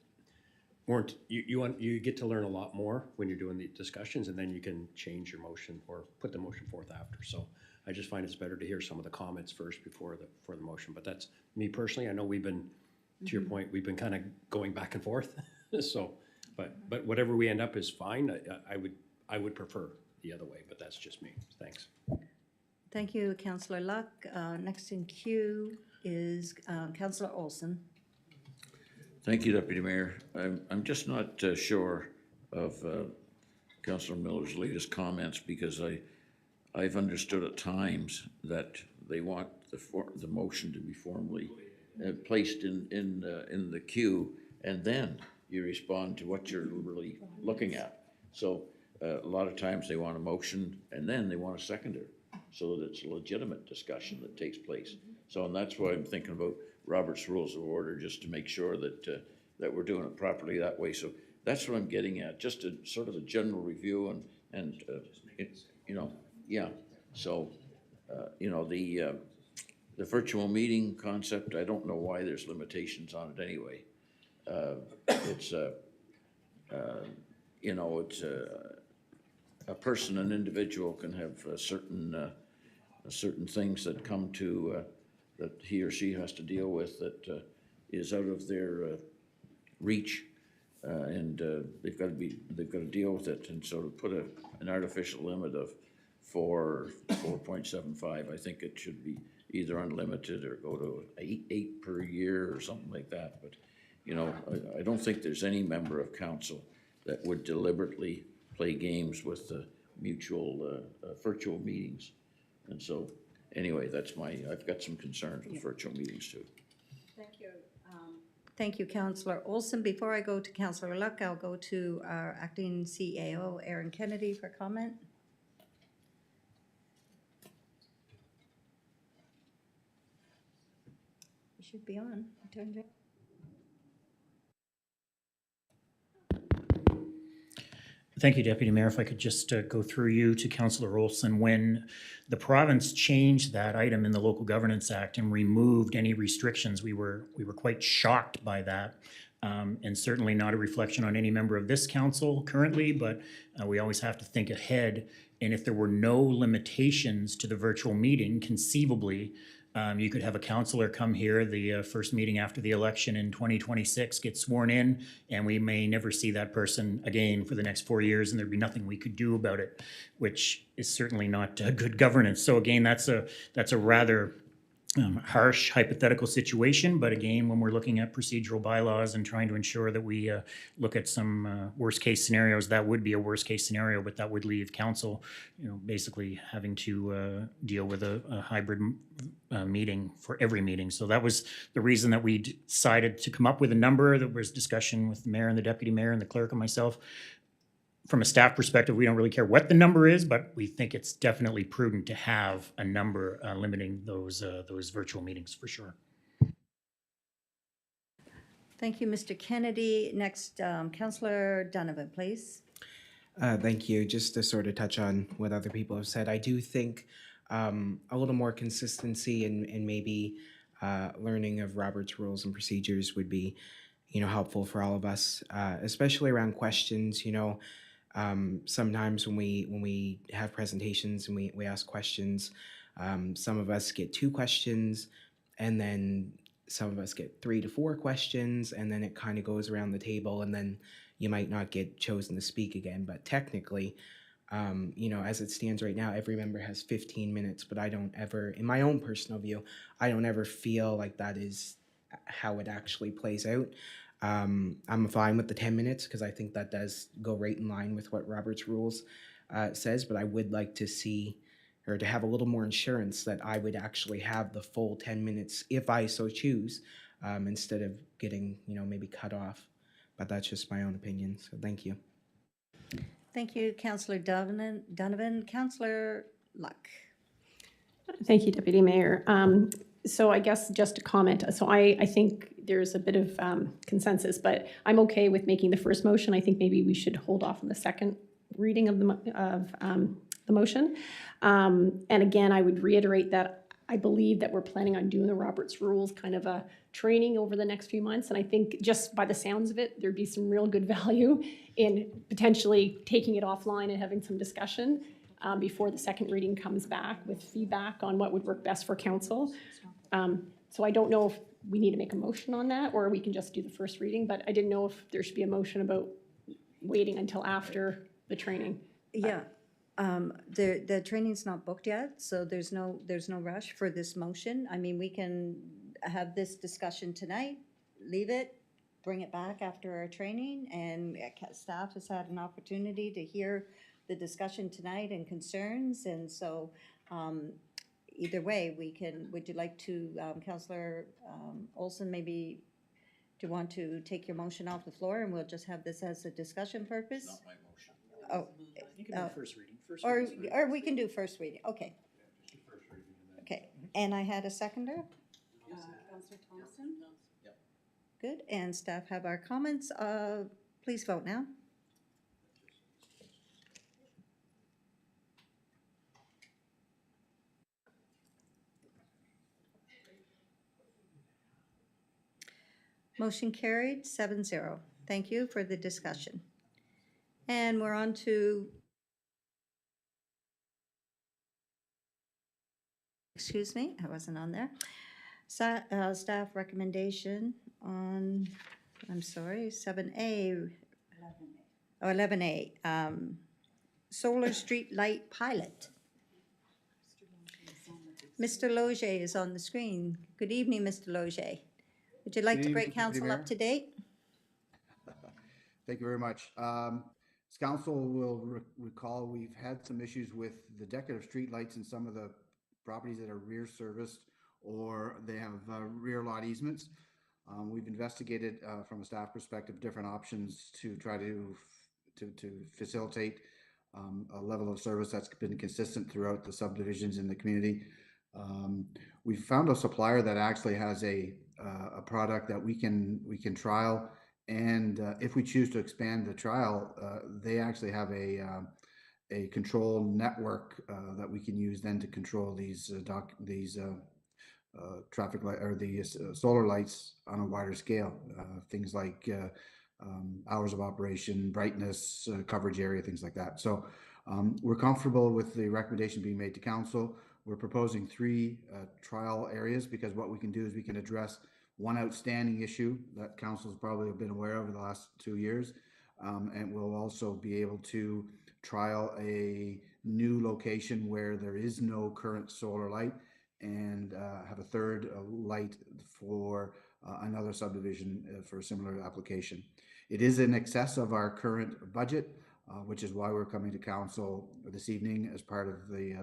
you get to learn a lot more when you're doing the discussions, and then you can change your motion or put the motion forth after. So I just find it's better to hear some of the comments first before the motion. But that's me personally. I know we've been, to your point, we've been kind of going back and forth. So, but whatever we end up is fine. I would prefer the other way, but that's just me. Thanks. Thank you, Councillor Luck. Next in queue is Councillor Olson. Thank you, Deputy Mayor. I'm just not sure of Councillor Miller's latest comments, because I've understood at times that they want the motion to be formally placed in the queue, and then you respond to what you're really looking at. So a lot of times they want a motion and then they want a seconder, so that it's a legitimate discussion that takes place. So, and that's why I'm thinking about Robert's Rules of Order just to make sure that, that we're doing it properly that way. So that's what I'm getting at, just a sort of a general review and you know, yeah. So, you know, the virtual meeting concept, I don't know why there's limitations on it anyway. It's, you know, it's a person, an individual can have certain things that come to, that he or she has to deal with that is out of their reach. And they've got to deal with it. And so to put an artificial limit of 4.75, I think it should be either unlimited or go to eight per year or something like that. But, you know, I don't think there's any member of council that would deliberately play games with the mutual virtual meetings. And so, anyway, I've got some concerns with virtual meetings too. Thank you. Thank you, Councillor Olson. Before I go to Councillor Luck, I'll go to our acting CAO, Aaron Kennedy, for comment. You should be on. Turned it. Thank you, Deputy Mayor. If I could just go through you to Councillor Olson. When the province changed that item in the Local Governance Act and removed any restrictions, we were quite shocked by that. And certainly not a reflection on any member of this council currently, but we always have to think ahead. And if there were no limitations to the virtual meeting, conceivably, you could have a councillor come here the first meeting after the election in 2026, get sworn in, and we may never see that person again for the next 4 years, and there'd be nothing we could do about it, which is certainly not good governance. So again, that's a rather harsh hypothetical situation, but again, when we're looking at procedural bylaws and trying to ensure that we look at some worst case scenarios, that would be a worst case scenario, but that would leave council, you know, basically having to deal with a hybrid meeting for every meeting. So that was the reason that we decided to come up with a number. There was discussion with the mayor and the deputy mayor and the clerk and myself. From a staff perspective, we don't really care what the number is, but we think it's definitely prudent to have a number limiting those virtual meetings for sure. Thank you, Mr. Kennedy. Next, Councillor Donovan, please. Thank you. Just to sort of touch on what other people have said, I do think a little more consistency and maybe learning of Robert's Rules and Procedures would be, you know, helpful for all of us, especially around questions. You know, sometimes when we have presentations and we ask questions, some of us get 2 questions, and then some of us get 3 to 4 questions, and then it kind of goes around the table, and then you might not get chosen to speak again. But technically, you know, as it stands right now, every member has 15 minutes, but I don't ever, in my own personal view, I don't ever feel like that is how it actually plays out. I'm fine with the 10 minutes because I think that does go right in line with what Robert's Rules says, but I would like to see, or to have a little more assurance that I would actually have the full 10 minutes if I so choose, instead of getting, you know, maybe cut off. But that's just my own opinion, so thank you. Thank you, Councillor Donovan. Councillor Luck. Thank you, Deputy Mayor. So I guess just to comment, so I think there's a bit of consensus, but I'm okay with making the first motion. I think maybe we should hold off on the second reading of the motion. And again, I would reiterate that I believe that we're planning on doing the Robert's Rules kind of a training over the next few months. And I think just by the sounds of it, there'd be some real good value in potentially taking it offline and having some discussion before the second reading comes back with feedback on what would work best for council. So I don't know if we need to make a motion on that or we can just do the first reading, but I didn't know if there should be a motion about waiting until after the training. Yeah. The training's not booked yet, so there's no rush for this motion. I mean, we can have this discussion tonight, leave it, bring it back after our training, and staff has had an opportunity to hear the discussion tonight and concerns, and so either way, we can. Would you like to, Councillor Olson, maybe do you want to take your motion off the floor and we'll just have this as a discussion purpose? Not my motion. Oh. You can do first reading. Or we can do first reading, okay. Okay, and I had a seconder? Councillor Thompson. Good, and staff have our comments. Please vote now. Motion carried, 7-0. Thank you for the discussion. And we're on to, excuse me, I wasn't on there. Staff recommendation on, I'm sorry, 7A. 11A. Solar street light pilot. Mr. Loge is on the screen. Good evening, Mr. Loge. Would you like Good to evening, bring Deputy council Mayor. up to date? Thank you very much. As council will recall, we've had some issues with the decorative streetlights in some of the properties that are rear serviced or they have rear lot easements. We've investigated from a staff perspective different options to try to facilitate a level of service that's been consistent throughout the subdivisions in the community. We found a supplier that actually has a product that we can trial, and if we choose to expand the trial, they actually have a control network that we can use then to control these traffic light or the solar lights on a wider scale. Things like hours of operation, brightness, coverage area, things like that. So we're comfortable with the recommendation being made to council. We're proposing 3 trial areas because what we can do is we can address one outstanding issue that council's probably been aware of in the last 2 years. And we'll also be able to trial a new location where there is no current solar light and have a third light for another subdivision for a similar application. It is in excess of our current budget, which is why we're coming to council this evening as part of the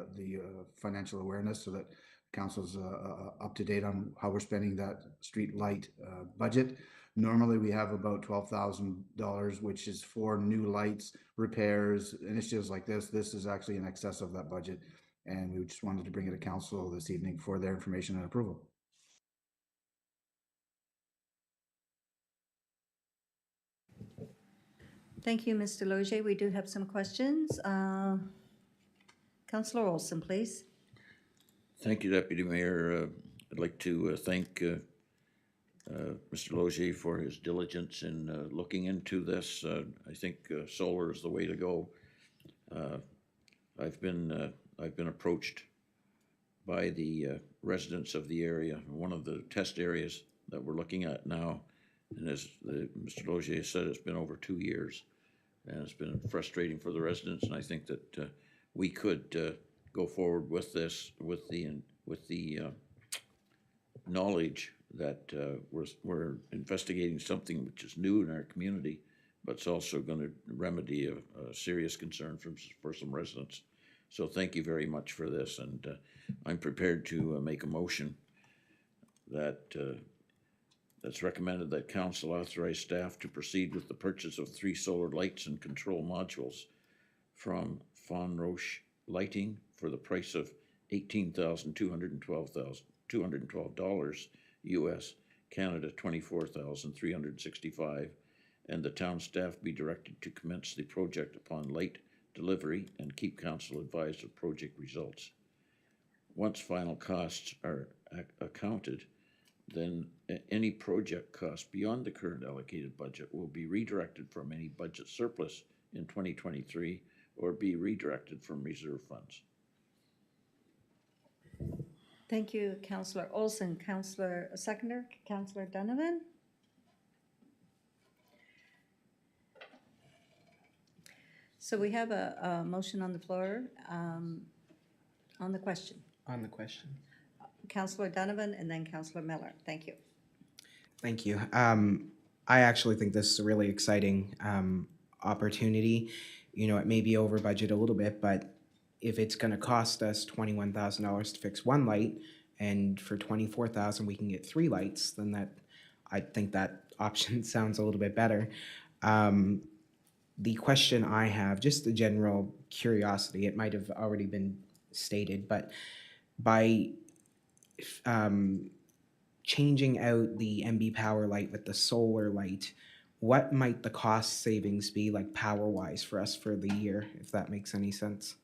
financial awareness so that council's up to date on how we're spending that street light budget. Normally we have about $12,000, which is for new lights, repairs, initiatives like this. This is actually in excess of that budget. And we just wanted to bring it to council this evening for their information and approval. Thank you, Mr. Loge. We do have some questions. Councillor Olson, please. Thank you, Deputy Mayor. I'd like to thank Mr. Loge for his diligence in looking into this. I think solar is the way to go. I've been approached by the residents of the area. One of the test areas that we're looking at now, and as Mr. Loge said, it's been over 2 years, and it's been frustrating for the residents. And I think that we could go forward with this with the knowledge that we're investigating something which is new in our community, but it's also going to remedy a serious concern for some residents. So thank you very much for this, and I'm prepared to make a motion that that's recommended that council authorize staff to proceed with the purchase of 3 solar lights and control modules from Fawn Roche Lighting for the price of $18,212 US, Canada $24,365, and the town staff be directed to commence the project upon light delivery and keep council advised of project results. Once final costs are accounted, then any project cost beyond the current allocated budget will be redirected from any budget surplus in 2023 or be redirected from reserve funds. Thank you, Councillor Olson. Councillor Seconder, Councillor Donovan. So we have a motion on the floor on the question. On the question. Councillor Donovan and then Councillor Miller. Thank you. Thank you. I actually think this is a really exciting opportunity. You know, it may be over budget a little bit, but if it's going to cost us $21,000 to fix one light, and for $24,000 we can get 3 lights, then I think that option sounds a little bit better. The question I have, just a general curiosity, it might have already been stated, but by changing out the MB Power light with the solar light, what might the cost savings be, like power-wise, for us for the year, if that makes any sense?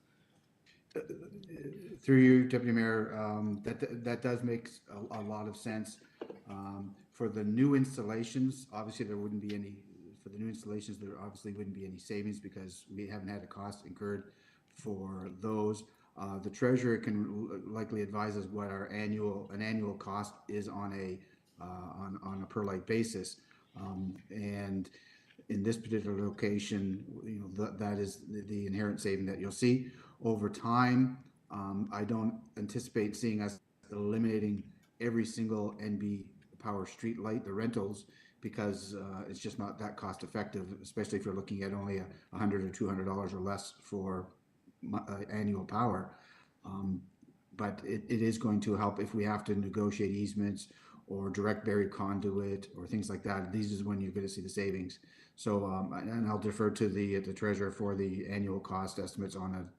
Through you, Deputy Mayor, that does make a lot of sense. For the new installations, obviously there wouldn't be any, for the new installations, there obviously wouldn't be any savings because we haven't had a cost incurred for those. The treasurer can likely advise us what our annual cost is on a per light basis. And in this particular location, that is the inherent saving that you'll see over time. I don't anticipate seeing us eliminating every single NB Power street light, the rentals, because it's just not that cost effective, especially if you're looking at only $100 or $200 or less for annual power. But it is going to help if we have to negotiate easements or direct buried conduit or things like that. These is when you're going to see the savings. So, and I'll defer to the treasurer for the annual cost estimates on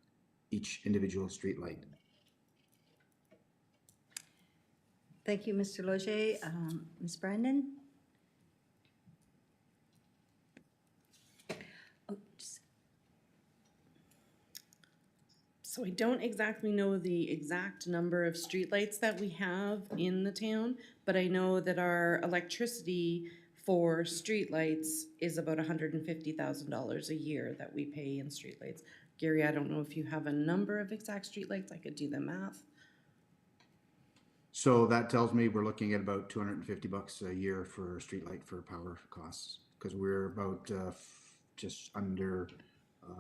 each individual street light. Thank you, Mr. Loger. Ms. Brandon? Oh, So I don't exactly know the exact number of streetlights that we have in the town, but I know that our electricity for streetlights is about $150,000 a year that we pay in streetlights. Gary, I don't know if you have a number of exact streetlights. I could do the math. So that tells me we're looking at about $250 a year for a streetlight for power costs, because we're about just under a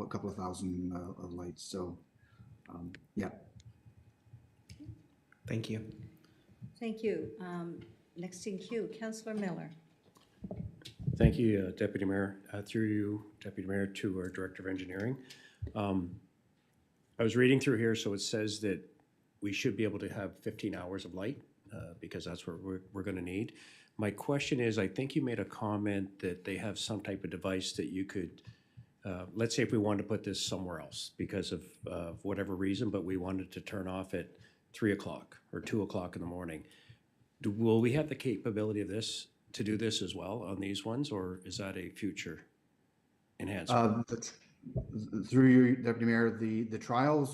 couple of thousand of lights. So yeah. Thank you. Thank you. Next in queue, Councillor Miller. Thank you, Deputy Mayor. Through you, Deputy Mayor, to our Director of Engineering. I was reading through here, so it says that we should be able to have 15 hours of light because that's what we're going to need. My question is, I think you made a comment that they have some type of device that you could, let's say if we wanted to put this somewhere else because of whatever reason, but we wanted to turn off at 3 o'clock or 2 o'clock in the morning. Will we have the capability of this to do this as well on these ones, or is that a future enhancement? Through you, Deputy Mayor, the trial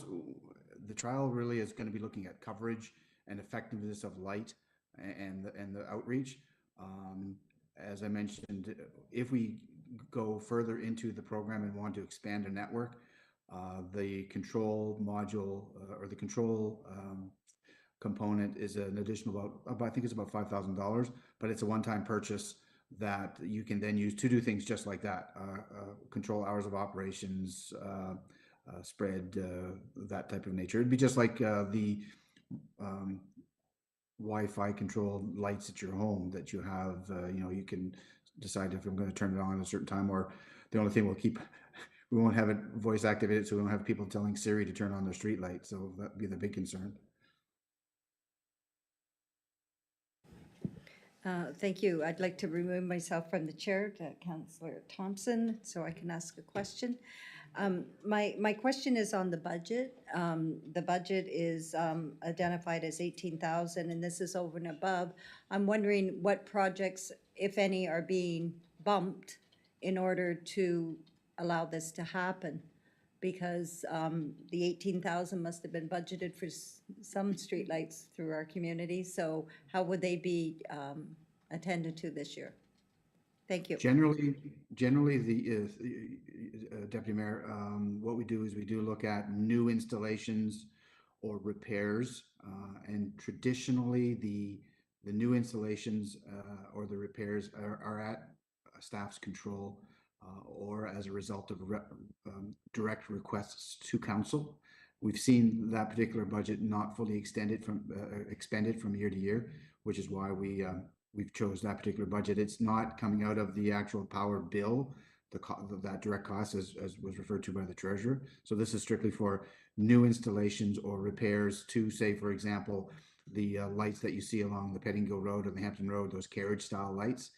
really is going to be looking at coverage and effectiveness of light and the outreach. As I mentioned, if we go further into the program and want to expand a network, the control module or the control component is an additional I think it's about $5,000, but it's a one-time purchase that you can then use to do things just like that, control hours of operations, spread, that type of nature. It'd be just like the Wi-Fi controlled lights at your home that you have. You can decide if I'm going to turn it on at a certain time, or the only thing we won't have it voice activated, so we won't have people telling Siri to turn on their street light. So that'd be the big concern. Thank you. I'd like to remove myself from the chair to Councillor Thompson so I can ask a question. My question is on the budget. The budget is identified as 18,000, and this is over and above. I'm wondering what projects, if any, are being bumped in order to allow this to happen, because the 18,000 must have been budgeted for some streetlights through our community. So how would they be attended to this year? Thank you. Generally, the Deputy Mayor, what we do is we do look at new installations or repairs, and traditionally the new installations or the repairs are at staff's control or as a result of direct requests to council. We've seen that particular budget not fully expended from year to year, which is why we've chose that particular budget. It's not coming out of the actual power bill, that direct cost as was referred to by the treasurer. So this is strictly for new installations or repairs to, say, for example, the lights that you see along the Pettingill Road or the Hampton Road, those carriage style lights.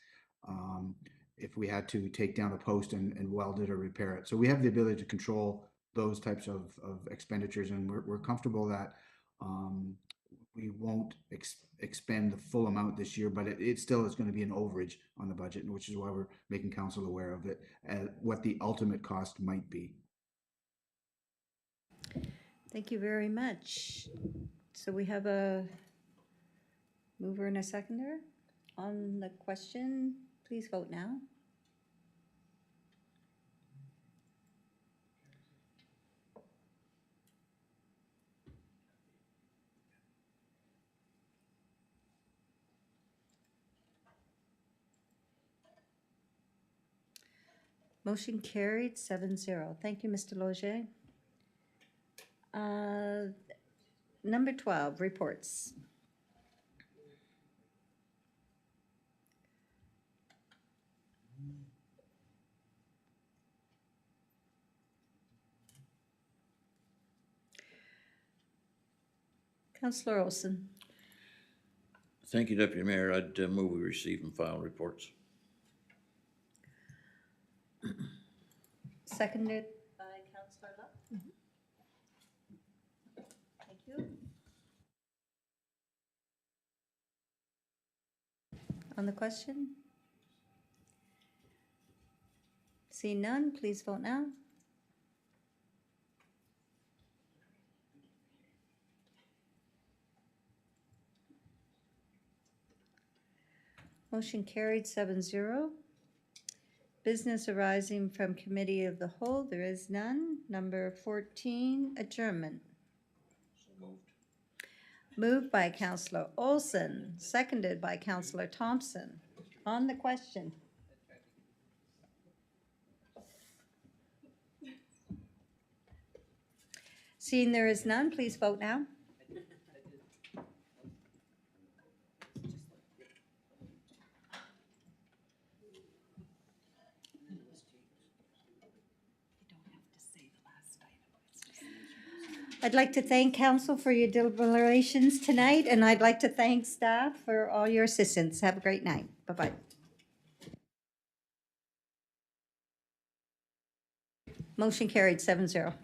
If we had to take down a post and weld it or repair it. So we have the ability to control those types of expenditures, and we're comfortable that we won't expend the full amount this year, but it still is going to be an overage on the budget, which is why we're making council aware of it, what the ultimate cost might be. Thank you very much. So we have a mover and a seconder on the question. Please vote now. Motion carried 7-0. Thank you, Mr. Loger. Number 12, reports. Councillor Olson. Thank you, Deputy Mayor. I'd move we receive and file reports. Seconded by Councillor Luck. Thank you. On the question? See none, please vote now. Motion carried 7-0. Business arising from Committee of the Whole, there is none. Number 14, adjournment. Moved by Councillor Olson, seconded by Councillor Thompson. On the question. Seeing there is none, please vote now. I'd like to thank council for your deliberations tonight, and I'd like to thank staff for all your assistance. Have a great night. Bye-bye. Motion carried 7-0.